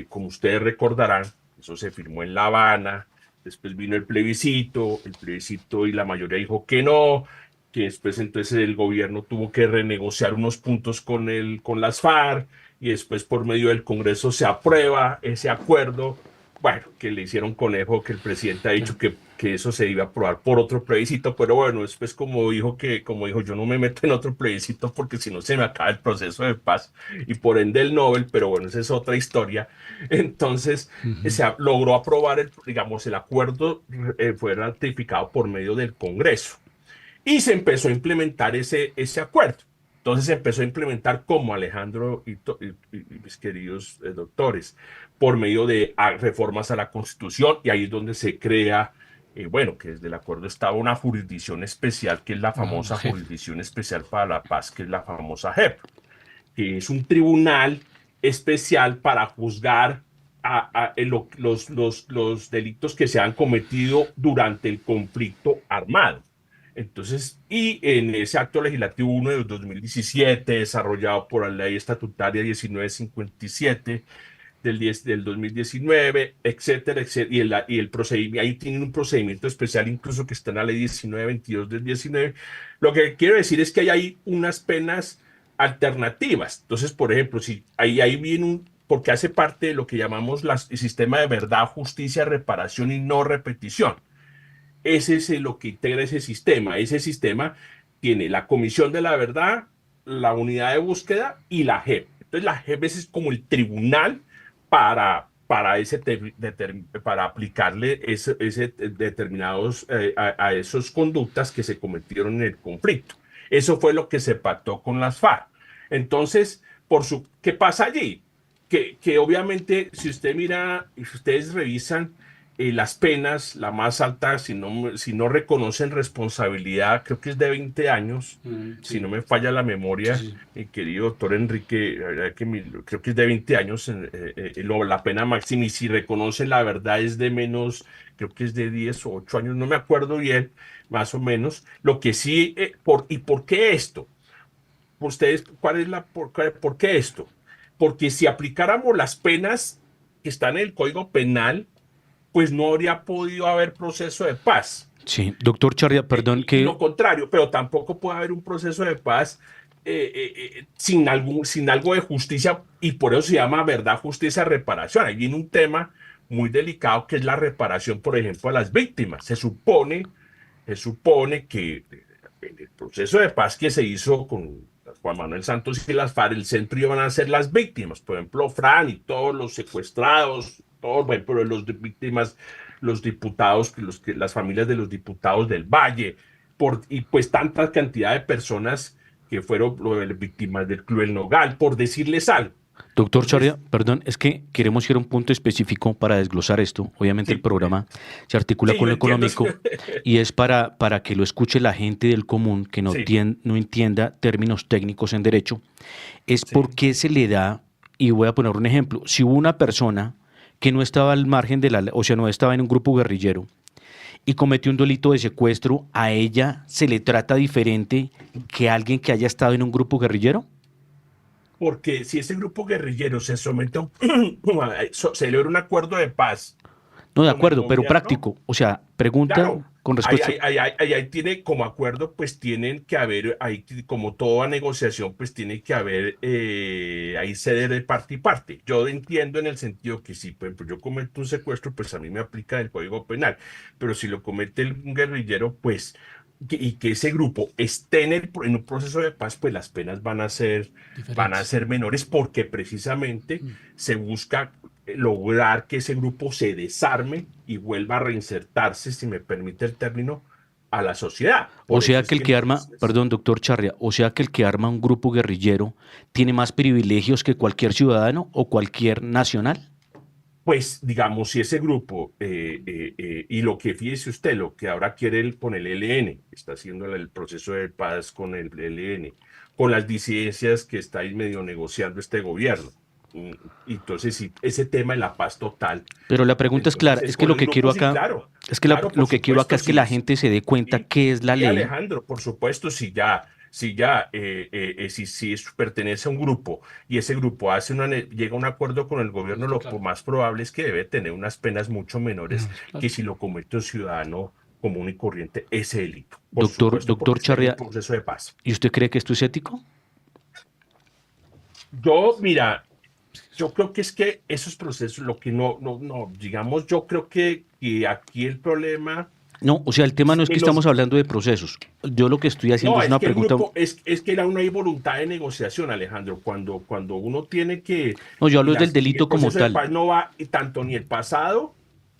como ustedes recordarán, eso se firmó en La Habana, después vino el plebiscito y la mayoría dijo que no, que después entonces el gobierno tuvo que renegociar unos puntos con las FARC y después por medio del Congreso se aprueba ese acuerdo. Bueno, que le hicieron conejo, que el presidente ha dicho que eso se iba a aprobar por otro plebiscito, pero bueno, después como dijo, yo no me meto en otro plebiscito porque si no se me acaba el proceso de paz y por ende el Nobel, pero bueno, esa es otra historia. Entonces, logró aprobar digamos, el acuerdo fue ratificado por medio del Congreso y se empezó a implementar ese acuerdo. Entonces se empezó a implementar como Alejandro y mis queridos doctores, por medio de reformas a la Constitución, y ahí es donde se crea, bueno, que desde el acuerdo estaba una jurisdicción especial, que es la famosa JEP. Jurisdicción Especial para la Paz, que es la famosa JEP, que es un tribunal especial para juzgar los delitos que se han cometido durante el conflicto armado. Entonces, y en ese acto legislativo 1 de 2017, desarrollado por la ley estatutaria 1957 del 2019, etcétera, etcétera, y el procedimiento, ahí tienen un procedimiento especial incluso que está en la ley 1922 del 19. Lo que quiero decir es que hay unas penas alternativas. Entonces, por ejemplo, si ahí viene porque hace parte de lo que llamamos el sistema de verdad, justicia, reparación y no repetición. Ese es lo que integra ese sistema. Ese sistema tiene la Comisión de la Verdad, la Unidad de Búsqueda y la JEP. Entonces la JEP es como el tribunal para aplicarle determinados a esas conductas que se cometieron en el conflicto. Eso fue lo que se pactó con las FARC. Entonces, ¿qué pasa allí? Que obviamente, si usted mira, si ustedes revisan las penas, la más alta, si no reconocen responsabilidad, creo que es de 20 años, si no me falla la memoria, Sí. mi querido doctor Enrique, la verdad creo que es de 20 años la pena máxima, y si reconocen la verdad es de menos, creo que es de 10 o 8 años, no me acuerdo bien, más o menos. Lo que sí, ¿y por qué esto? Ustedes, ¿por qué esto? Porque si aplicáramos las penas que están en el Código Penal, pues no habría podido haber proceso de paz. Sí, doctor Charria, perdón Y que... lo contrario, pero tampoco puede haber un proceso de paz sin algo de justicia, y por eso se llama verdad, justicia, reparación. Ahí viene un tema muy delicado que es la reparación, por ejemplo, a las víctimas. Se supone que en el proceso de paz que se hizo con Juan Manuel Santos y las FARC, el centro iban a ser las víctimas, por ejemplo, Fran y todos los secuestrados, todos, bueno, pero los víctimas, los diputados, las familias de los diputados del Valle, y pues tanta cantidad de personas que fueron víctimas del Club El Nogal, por decirles algo. Doctor Entonces, Charria, perdón, es que queremos ir a un punto específico para desglosar esto. Obviamente sí, el programa se articula sí, con yo lo entiendo. económico y es para que lo escuche la gente del común que no, Sí, no entienda términos técnicos en derecho. Es sí. por qué se le da, y voy a poner un ejemplo, si hubo una persona que no estaba al margen de o sea, no estaba en un grupo guerrillero y cometió un delito de secuestro, ¿a ella se le trata diferente que a alguien que haya estado en un grupo guerrillero? Porque si ese grupo guerrillero se somete a celebra un acuerdo de paz No, de con el acuerdo, pero gobierno, práctico. O sea, pregunta claro, con respuesta. ahí tiene como acuerdo, pues tienen que haber, ahí como toda negociación, pues tiene que haber, ahí ceder de parte y parte. Yo entiendo en el sentido que si, por ejemplo, yo cometo un secuestro, pues a mí me aplica el Código Penal, pero si lo comete un guerrillero, pues, y que ese grupo esté en un proceso de paz, pues las penas van a ser Diferentes. menores, porque precisamente se busca lograr que ese grupo se desarme y vuelva a reinsertarse, si me permite el término, a la sociedad. O Por eso sea es que el que que arma, entonces, perdón, doctor Charria, o sea que el que arma un grupo guerrillero tiene más privilegios que cualquier ciudadano o cualquier nacional. pues digamos, si ese grupo, y lo que fíjese usted, lo que ahora quiere con el ELN, está haciendo el proceso de paz con el ELN, con las disidencias que está ahí medio negociando este gobierno. Y entonces, sí, ese tema de la paz total. Pero la pregunta es Entonces, clara, es es que con lo el que quiero grupo, sí, acá, claro, es que claro, lo por que quiero acá supuesto, es que la sí, gente se dé cuenta sí, qué es la sí, ley. Alejandro, por supuesto, si pertenece a un grupo y ese grupo llega a un acuerdo con el gobierno, lo Claro. más probable es que debe tener unas penas mucho menores Menores, claro. que si lo comete un ciudadano común y corriente ese delito. Por supuesto, Doctor porque está en un Charria, proceso de paz. ¿y usted cree que esto es ético? Yo, mira, Yo creo que es que esos procesos, lo que digamos, yo creo que aquí el problema No, o sea, el tema es no es que que estamos hablando de procesos. Yo lo que estoy haciendo es es una que el pregunta. grupo, es que no hay voluntad de negociación, Alejandro, cuando uno tiene que, No, yo y, hablo del y el delito como proceso de tal. paz no va y tanto ni el pasado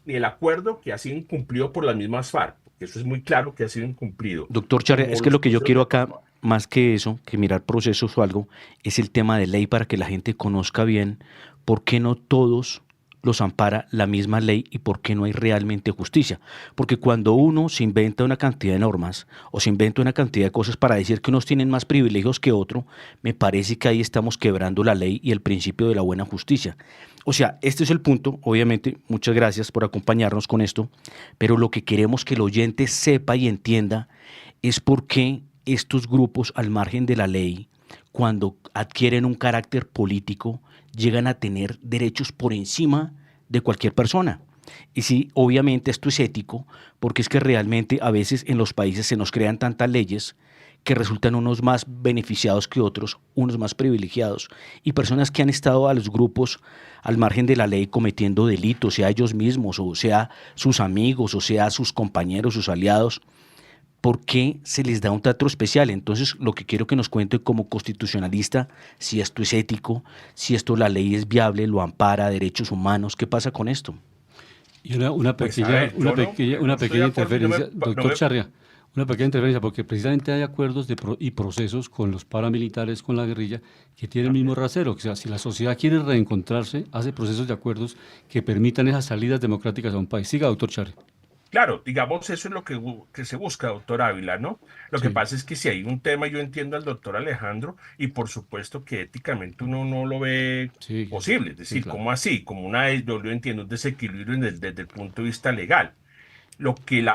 ni el acuerdo que ha sido incumplido por las mismas FARC, porque eso es muy claro que ha sido incumplido, Doctor Charria, como es que los lo que yo procesos quiero de acá, paz. más que eso, que mirar procesos o algo, es el tema de ley para que la gente conozca bien por qué no todos los ampara la misma ley y por qué no hay realmente justicia. Porque cuando uno se inventa una cantidad de normas o se inventa una cantidad de cosas para decir que unos tienen más privilegios que otro, me parece que ahí estamos quebrando la ley y el principio de la buena justicia. O sea, este es el punto, obviamente, muchas gracias por acompañarnos con esto, pero lo que queremos que el oyente sepa y entienda es por qué estos grupos al margen de la ley, cuando adquieren un carácter político, llegan a tener derechos por encima de cualquier persona. Y sí, obviamente esto es ético, porque es que realmente a veces en los países se nos crean tantas leyes que resultan unos más beneficiados que otros, unos más privilegiados, y personas que han estado a los grupos al margen de la ley cometiendo delitos, sea ellos mismos, o sea sus amigos, o sea sus compañeros, sus aliados. ¿Por qué se les da un trato especial? Entonces, lo que quiero que nos cuente como constitucionalista, si esto es ético, si esto la ley es viable, lo ampara, derechos humanos, ¿qué pasa con esto? Y una Pues a pequeña, ver, una yo pequeña, no una estoy pequeña de acuerdo y interferencia, doctor Charria, una pequeña interferencia, porque precisamente hay acuerdos y procesos con los paramilitares, con la guerrilla, que tienen el mismo rasero. O sea, si la sociedad quiere reencontrarse, hace procesos de acuerdos que permitan esas salidas democráticas a un país. Siga, doctor Charria. Claro, digamos, eso es lo que se busca, doctor Ávila, ¿no? Lo que Sí, pasa es que si hay un tema, yo entiendo al doctor Alejandro, y por supuesto que éticamente uno no lo ve sí, posible, es sí, decir, claro. ¿cómo así? Como yo lo entiendo, un desequilibrio desde el punto de vista legal.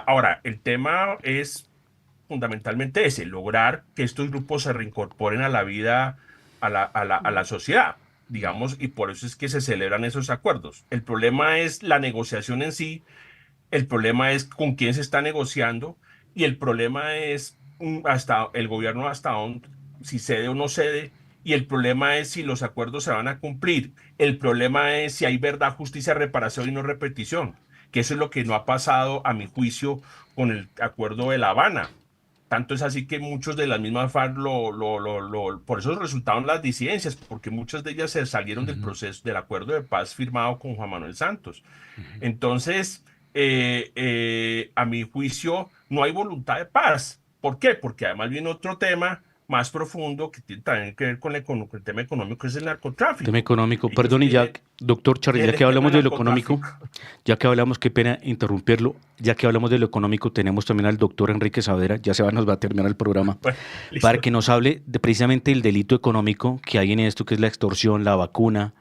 Ahora, el tema es fundamentalmente ese, lograr que estos grupos se reincorporen a la vida, a la sociedad, digamos, y por eso es que se celebran esos acuerdos. El problema es la negociación en sí, el problema es con quién se está negociando y el problema es hasta el gobierno hasta dónde, si cede o no cede, y el problema es si los acuerdos se van a cumplir. El problema es si hay verdad, justicia, reparación y no repetición, que eso es lo que no ha pasado, a mi juicio, con el acuerdo de La Habana. Tanto es así que muchos de las mismas FARC por eso resultaron las disidencias, porque muchas de ellas se salieron del Ujú, proceso, del acuerdo de paz firmado con Juan Manuel Santos. ujú. Entonces, a mi juicio, no hay voluntad de paz. ¿Por qué? Porque además viene otro tema más profundo que tiene también que ver con el tema económico, que es el Tema narcotráfico. económico. Ellos Perdón, y ya, tienen doctor Charles, ya el que tema hablamos del de lo económico, narcotráfico. ya que hablamos, qué pena interrumpirlo, ya que hablamos de lo económico, tenemos también al doctor Enrique Saavedra, nos va a terminar el programa, Bueno, para listo. que nos hable de precisamente el delito económico que hay en esto, que es la extorsión, la vacuna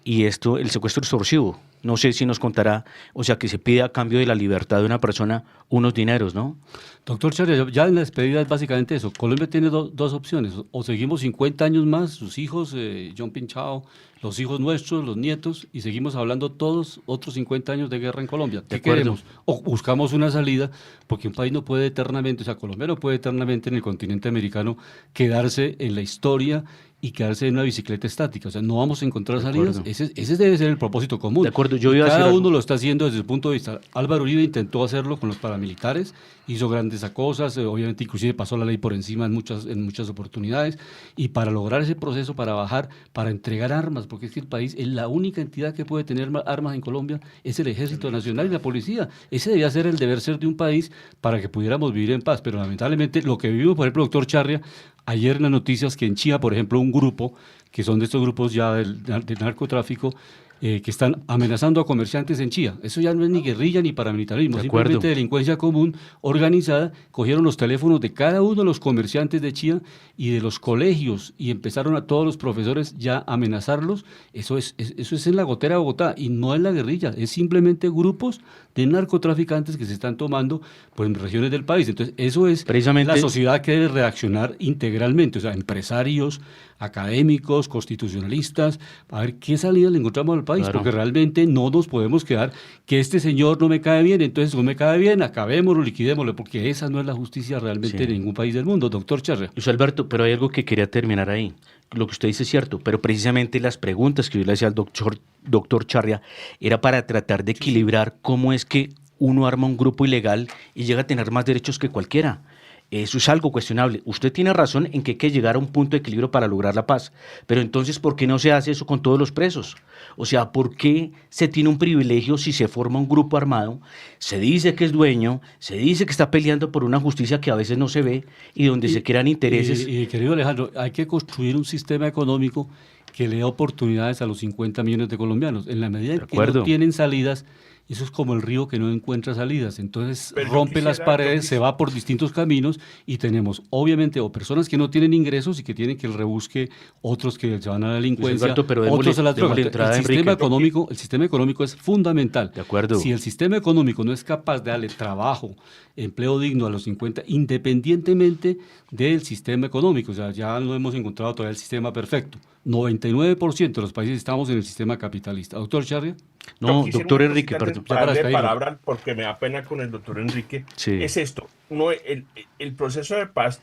y esto, el secuestro extorsivo. No sé si nos contará, o sea, que se pide a cambio de la libertad de una persona unos dineros, ¿no? Doctor Charria, ya en la despedida es básicamente eso. Colombia tiene dos opciones. O seguimos 50 años más, sus hijos, John Pinchao, los hijos nuestros, los nietos, y seguimos hablando todos otros 50 años de guerra en Colombia. De ¿Qué acuerdo. queremos? O buscamos una salida, porque un país no puede eternamente, o sea, Colombia no puede eternamente en el continente americano quedarse en la historia y quedarse en una bicicleta estática. O sea, no vamos a encontrar De salidas. acuerdo. Ese debe ser el propósito De común. acuerdo, yo Y iba a decir cada algo. uno lo está haciendo desde su punto de vista. Álvaro Uribe intentó hacerlo con los paramilitares, hizo grandes cosas, obviamente inclusive pasó la ley por encima en muchas oportunidades, y para lograr ese proceso, para bajar, para entregar armas, porque es que el país, es la única entidad que puede tener armas en Colombia, es el Ejército Nacional y la Policía. Ese debía ser el deber ser de un país para que pudiéramos vivir en paz, pero lamentablemente lo que vivimos, por ejemplo, doctor Charria, ayer en las noticias que en Chía, por ejemplo, un grupo, que son de estos grupos ya del narcotráfico, que están amenazando a comerciantes en Chía. Eso ya no es ni guerrilla ni paramilitarismo, De acuerdo. simplemente delincuencia común organizada. Cogieron los teléfonos de cada uno de los comerciantes de Chía y de los colegios y empezaron a todos los profesores ya a amenazarlos. Eso es en la gotera de Bogotá y no es la guerrilla, es simplemente grupos de narcotraficantes que se están tomando pues, en regiones del país. Entonces, eso es Precisamente, la sociedad que debe reaccionar integralmente, o sea, empresarios, académicos, constitucionalistas, a ver qué salida le encontramos al país, Claro. porque realmente no nos podemos quedar que este señor no me cae bien, entonces no me cae bien, acabémoslo, liquidémoslo, porque esa no es la justicia realmente Sí. en ningún país del mundo, doctor Charre. Luis Alberto, pero hay algo que quería terminar ahí. Lo que usted dice es cierto, pero precisamente las preguntas que yo le hacía al doctor Charria era para tratar de equilibrar cómo es que uno arma un grupo ilegal y llega a tener más derechos que cualquiera. Eso es algo cuestionable. Usted tiene razón en que hay que llegar a un punto de equilibrio para lograr la paz, pero entonces, ¿por qué no se hace eso con todos los presos? O sea, ¿por qué se tiene un privilegio si se forma un grupo armado? Se dice que es dueño, se dice que está peleando por una justicia que a veces no se ve y donde se crean intereses. Querido Alejandro, hay que construir un sistema económico que le dé oportunidades a los 50 millones de colombianos. En la medida en De que no acuerdo. tienen salidas, eso es como el río que no encuentra salidas. Entonces Pero yo rompe las quisiera, paredes, se va por distintos caminos y tenemos obviamente o personas que no tienen ingresos y que tienen que el rebusque, otros que se van a la delincuencia, Alberto, pero démosle- otros a las drogas. démosle entrada a Enrique. El sistema económico es fundamental. De acuerdo. Si el sistema económico no es capaz de darle trabajo, empleo digno a los 50, independientemente del sistema económico, o sea, ya no hemos encontrado todavía el sistema perfecto. 99% de los países estamos en el sistema capitalista. Doctor Charria. No, quisiera doctor una Enrique, cosita antes perdón. Ya para para darle despedirlo. palabra, porque me da pena con el doctor Enrique. Sí. Es esto, no, el proceso de paz,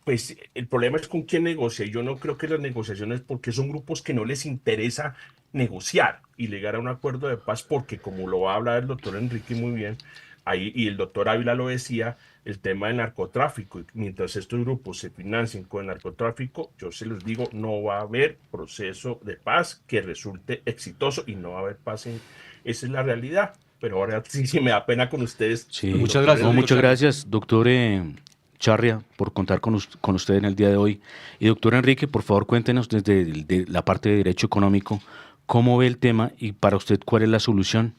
pues el problema es con quién negocia. Yo no creo que las negociaciones, porque son grupos que no les interesa negociar y llegar a un acuerdo de paz, porque como lo va a hablar el doctor Enrique muy bien, ahí, y el doctor Ávila lo decía, el tema del narcotráfico. Y mientras estos grupos se financien con el narcotráfico, yo se los digo, no va a haber proceso de paz que resulte exitoso y no va a haber paz. Esa es la realidad. Pero ahora sí me da pena con ustedes. Sí. Muchas gracias, No, doctor muchas Charria. gracias, doctor Charria, por contar con usted en el día de hoy. Y doctor Enrique, por favor, cuéntenos desde la parte de derecho económico, cómo ve el tema y para usted cuál es la solución.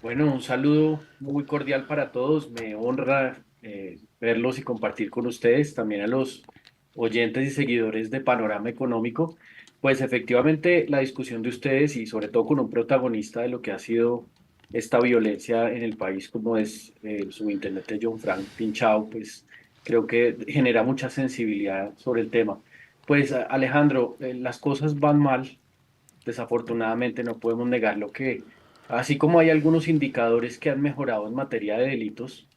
Bueno, un saludo muy cordial para todos. Me honra verlos y compartir con ustedes, también a los oyentes y seguidores de Panorama Económico. Pues efectivamente la discusión de ustedes y sobre todo con un protagonista de lo que ha sido esta violencia en el país, como es el subintendente John Frank Pinchao, pues creo que genera mucha sensibilidad sobre el tema. Pues Alejandro, las cosas van mal. Desafortunadamente no podemos negar lo que, así como hay algunos indicadores que han mejorado en materia de delitos,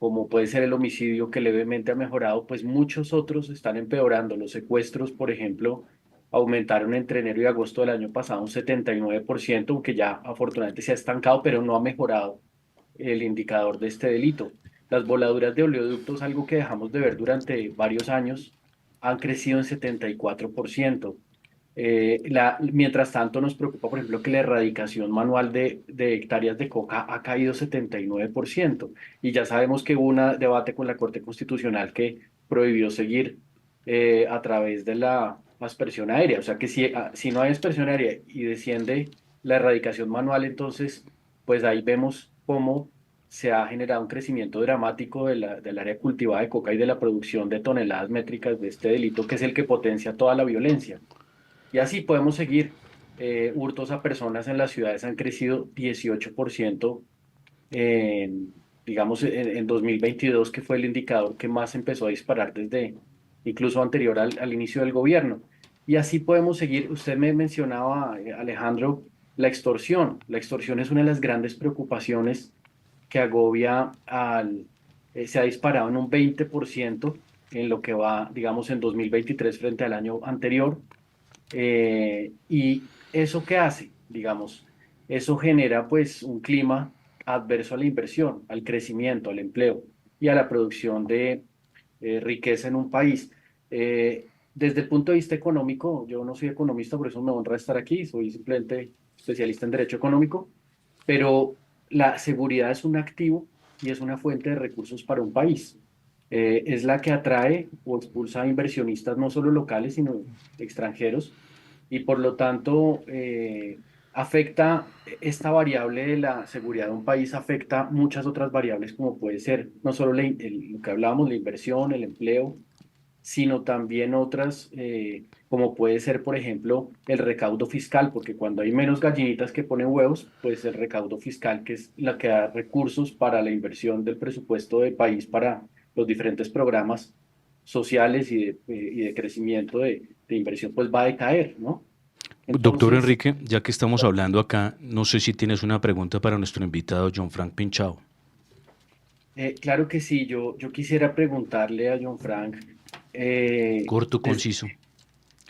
como puede ser el homicidio que levemente ha mejorado, pues muchos otros están empeorando. Los secuestros, por ejemplo, aumentaron entre enero y agosto del año pasado un 79%, aunque ya afortunadamente se ha estancado, pero no ha mejorado el indicador de este delito. Las voladuras de oleoductos, algo que dejamos de ver durante varios años, han crecido en 74%. Mientras tanto, nos preocupa, por ejemplo, que la erradicación manual de hectáreas de coca ha caído 79%. Y ya sabemos que hubo un debate con la Corte Constitucional que prohibió seguir a través de la aspersión aérea. O sea que si no hay aspersión aérea y desciende la erradicación manual, entonces, pues ahí vemos cómo se ha generado un crecimiento dramático del área cultivada de coca y de la producción de toneladas métricas de este delito, que es el que potencia toda la violencia. Y así podemos seguir. Hurtos a personas en las ciudades han crecido 18% digamos, en 2022, que fue el indicador que más empezó a disparar desde incluso anterior al inicio del gobierno. Y así podemos seguir. Usted me mencionaba, Alejandro, la extorsión. La extorsión es una de las grandes preocupaciones que agobia se ha disparado en un 20% en lo que va, digamos, en 2023 frente al año anterior. ¿Y eso qué hace? Digamos, eso genera pues un clima adverso a la inversión, al crecimiento, al empleo y a la producción de riqueza en un país. Desde el punto de vista económico, yo no soy economista, por eso me honra estar aquí, soy simplemente especialista en derecho económico, pero la seguridad es un activo y es una fuente de recursos para un país. Es la que atrae o expulsa a inversionistas no solo locales, sino extranjeros, y por lo tanto afecta esta variable de la seguridad de un país, afecta muchas otras variables como puede ser no solo lo que hablábamos, la inversión, el empleo, sino también otras como puede ser, por ejemplo, el recaudo fiscal, porque cuando hay menos gallinitas que ponen huevos, pues el recaudo fiscal, que es la que da recursos para la inversión del presupuesto del país para los diferentes programas, sociales y de crecimiento de inversión, pues va a decaer, ¿no? Doctor Entonces, Enrique, ya que estamos hablando acá, no sé si tienes una pregunta para nuestro invitado John Frank Pinchao. claro que sí, yo quisiera preguntarle a John Frank, eh, Corto, des- conciso.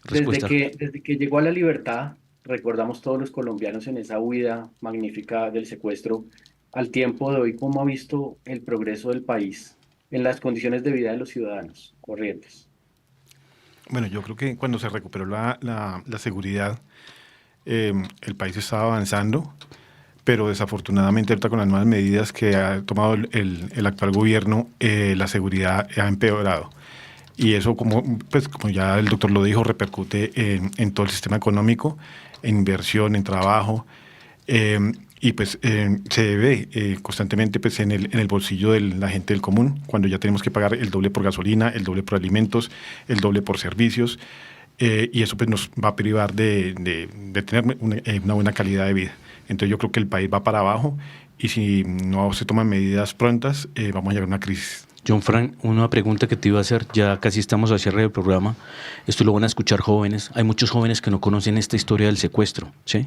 Respuesta. desde que llegó a la libertad, recordamos todos los colombianos en esa huida magnífica del secuestro, al tiempo de hoy, ¿cómo ha visto el progreso del país en las condiciones de vida de los ciudadanos corrientes? Bueno, yo creo que cuando se recuperó la seguridad, el país estaba avanzando, pero desafortunadamente ahorita con las nuevas medidas que ha tomado el actual gobierno, la seguridad ha empeorado. Y eso, como ya el doctor lo dijo, repercute en todo el sistema económico, en inversión, en trabajo, y pues se ve constantemente pues, en el bolsillo de la gente del común, cuando ya tenemos que pagar el doble por gasolina, el doble por alimentos, el doble por servicios, y eso pues, nos va a privar de tener una buena calidad de vida. Entonces yo creo que el país va para abajo y si no se toman medidas prontas, vamos a llegar a una crisis. John Frank, una pregunta que te iba a hacer, ya casi estamos al cierre del programa, esto lo van a escuchar jóvenes, hay muchos jóvenes que no conocen esta historia del secuestro, ¿sí?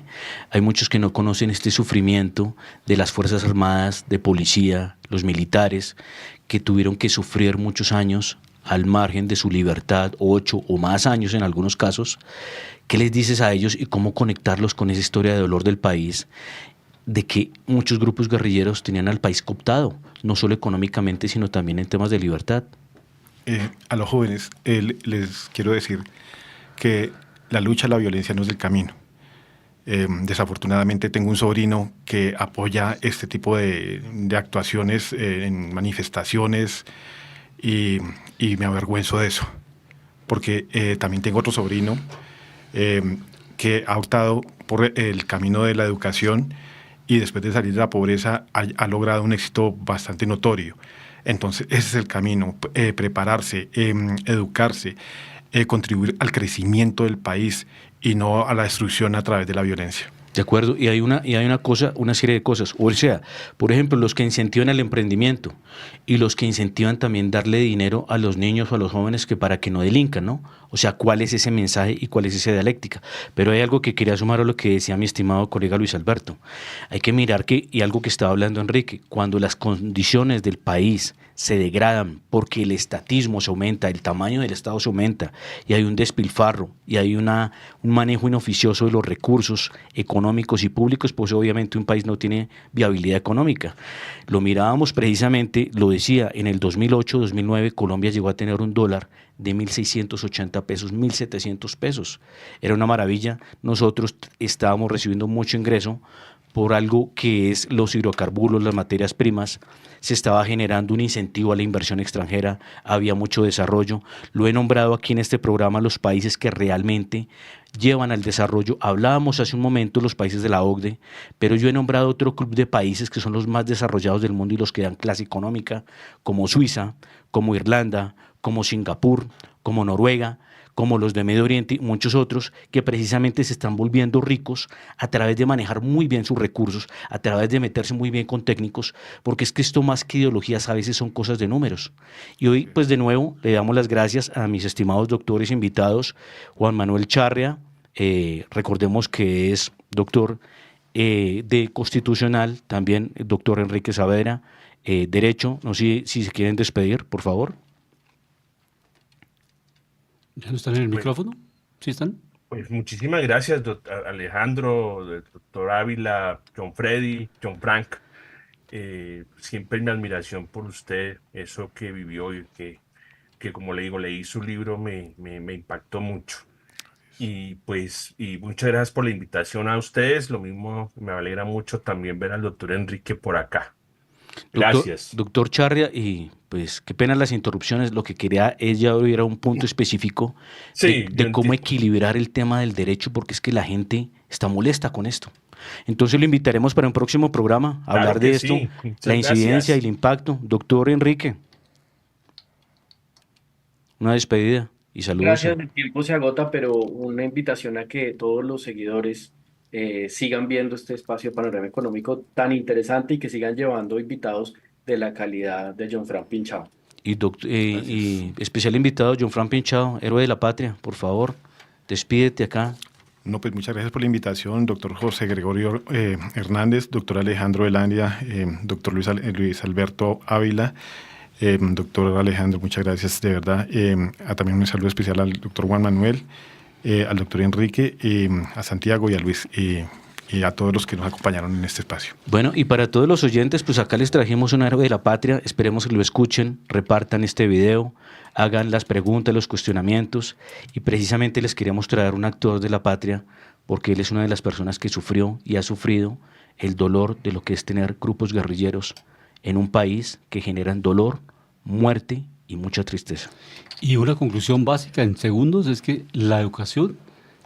Hay muchos que no conocen este sufrimiento de las Fuerzas Armadas, de policía, los militares, que tuvieron que sufrir muchos años al margen de su libertad, 8 o más años en algunos casos. ¿Qué les dices a ellos y cómo conectarlos con esa historia de dolor del país, de que muchos grupos guerrilleros tenían al país cooptado, no solo económicamente, sino también en temas de libertad? A los jóvenes les quiero decir que la lucha a la violencia no es el camino. Desafortunadamente tengo un sobrino que apoya este tipo de actuaciones en manifestaciones y me avergüenzo de eso, porque también tengo otro sobrino que ha optado por el camino de la educación y después de salir de la pobreza ha logrado un éxito bastante notorio. Entonces ese es el camino, prepararse, educarse, contribuir al crecimiento del país y no a la destrucción a través de la violencia. De acuerdo, y hay una cosa, una serie de cosas. O sea, por ejemplo, los que incentivan el emprendimiento y los que incentivan también darle dinero a los niños o a los jóvenes que para que no delincan, ¿no? O sea, ¿cuál es ese mensaje y cuál es esa dialéctica? Pero hay algo que quería sumar a lo que decía mi estimado colega Luis Alberto. Hay que mirar y algo que estaba hablando Enrique, cuando las condiciones del país se degradan porque el estatismo se aumenta, el tamaño del Estado se aumenta y hay un despilfarro y hay un manejo inoficioso de los recursos económicos y públicos, pues obviamente un país no tiene viabilidad económica. Lo mirábamos precisamente, lo decía, en el 2008-2009 Colombia llegó a tener un dólar de 1.680 pesos, 1.700 pesos. Era una maravilla. Nosotros estábamos recibiendo mucho ingreso por algo que es los hidrocarburos, las materias primas. Se estaba generando un incentivo a la inversión extranjera, había mucho desarrollo. Lo he nombrado aquí en este programa los países que realmente llevan al desarrollo. Hablábamos hace un momento los países de la OCDE, pero yo he nombrado otro club de países que son los más desarrollados del mundo y los que dan clase económica, como Suiza, como Irlanda, como Singapur, como Noruega, como los de Medio Oriente y muchos otros, que precisamente se están volviendo ricos a través de manejar muy bien sus recursos, a través de meterse muy bien con técnicos, porque es que esto más que ideologías a veces son cosas de números. Y hoy, pues de nuevo, le damos las gracias a mis estimados doctores invitados, Juan Manuel Charria, recordemos que es doctor de Constitucional, también el doctor Enrique Saavedra, Derecho. No sé si se quieren despedir, por favor. ¿Ya no están en el Pues, micrófono? ¿Sí están? pues muchísimas gracias, Alejandro, doctor Ávila, John Freddy, John Frank. Siempre mi admiración por usted, eso que vivió y que como le digo, leí su libro, me impactó mucho. Y pues, y muchas gracias por la invitación a ustedes. Lo mismo, me alegra mucho también ver al doctor Enrique por acá. Gracias. Doctor Charria, y pues qué pena las interrupciones, lo que quería es ya ir a un punto específico Sí, yo de cómo entiendo. equilibrar el tema del derecho, porque es que la gente está molesta con esto. Entonces lo invitaremos para un próximo programa a Claro hablar de que esto, sí. la Muchas incidencia y gracias. el impacto. Doctor Enrique, una despedida y saludos. Gracias, el tiempo se agota, pero una invitación a que todos los seguidores sigan viendo este espacio de Panorama Económico tan interesante y que sigan llevando invitados de la calidad de John Frank Pinchao. Y especial invitado, John Fran Pinchado, héroe de la patria, por favor, despídete acá. No, pues muchas gracias por la invitación, doctor José Gregorio Hernández, doctor Alejandro Elandia, doctor Luis Alberto Ávila, doctor Alejandro, muchas gracias de verdad. También un saludo especial al doctor Juan Manuel, al doctor Enrique, a Santiago y a Luis y a todos los que nos acompañaron en este espacio. Bueno, y para todos los oyentes, pues acá les trajimos un héroe de la patria, esperemos que lo escuchen, repartan este video, hagan las preguntas, los cuestionamientos, y precisamente les queríamos traer un actor de la patria, porque él es una de las personas que sufrió y ha sufrido el dolor de lo que es tener grupos guerrilleros en un país que generan dolor, muerte y mucha tristeza. Y una conclusión básica en segundos es que la educación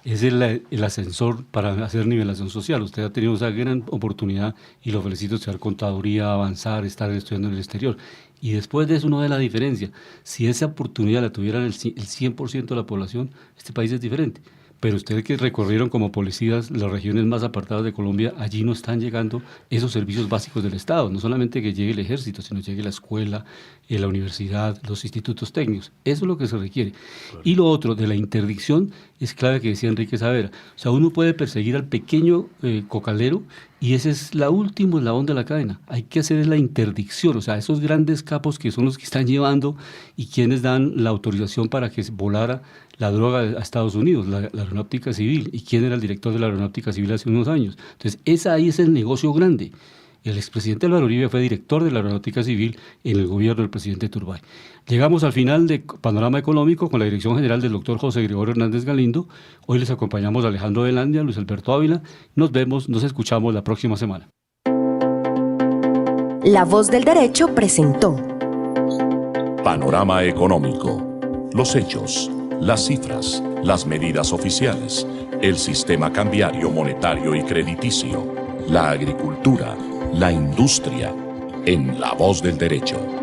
es el ascensor para hacer nivelación social. Usted ha tenido esa gran oportunidad y lo felicito, estudiar contaduría, avanzar, estar estudiando en el exterior. Y después de eso uno ve la diferencia. Si esa oportunidad la tuvieran el 100% de la población, este país es diferente. Pero ustedes que recorrieron como policías las regiones más apartadas de Colombia, allí no están llegando esos servicios básicos del Estado. No solamente que llegue el ejército, sino que llegue la escuela, la universidad, los institutos técnicos. Eso es lo que se requiere. Claro. Y lo otro, de la interdicción, es clave que decía Enrique Saavedra. O sea, uno puede perseguir al pequeño cocalero y ese es la última eslabón de la cadena. Hay que hacer la interdicción, o sea, esos grandes capos que son los que están llevando y quienes dan la autorización para que volara la droga a Estados Unidos, la aeronáutica civil. ¿Y quién era el director de la aeronáutica civil hace unos años? Entonces, ahí es el negocio grande. El expresidente Álvaro Uribe fue director de la aeronáutica civil en el gobierno del presidente Turbay. Llegamos al final de Panorama Económico con la dirección general del doctor José Gregorio Hernández Galindo. Hoy les acompañamos a Alejandro Elandia, Luis Alberto Ávila. Nos vemos, nos escuchamos la próxima semana. La Voz del Derecho presentó Panorama Económico. Los hechos, las cifras, las medidas oficiales, el sistema cambiario, monetario y crediticio, la agricultura, la industria, en La Voz del Derecho.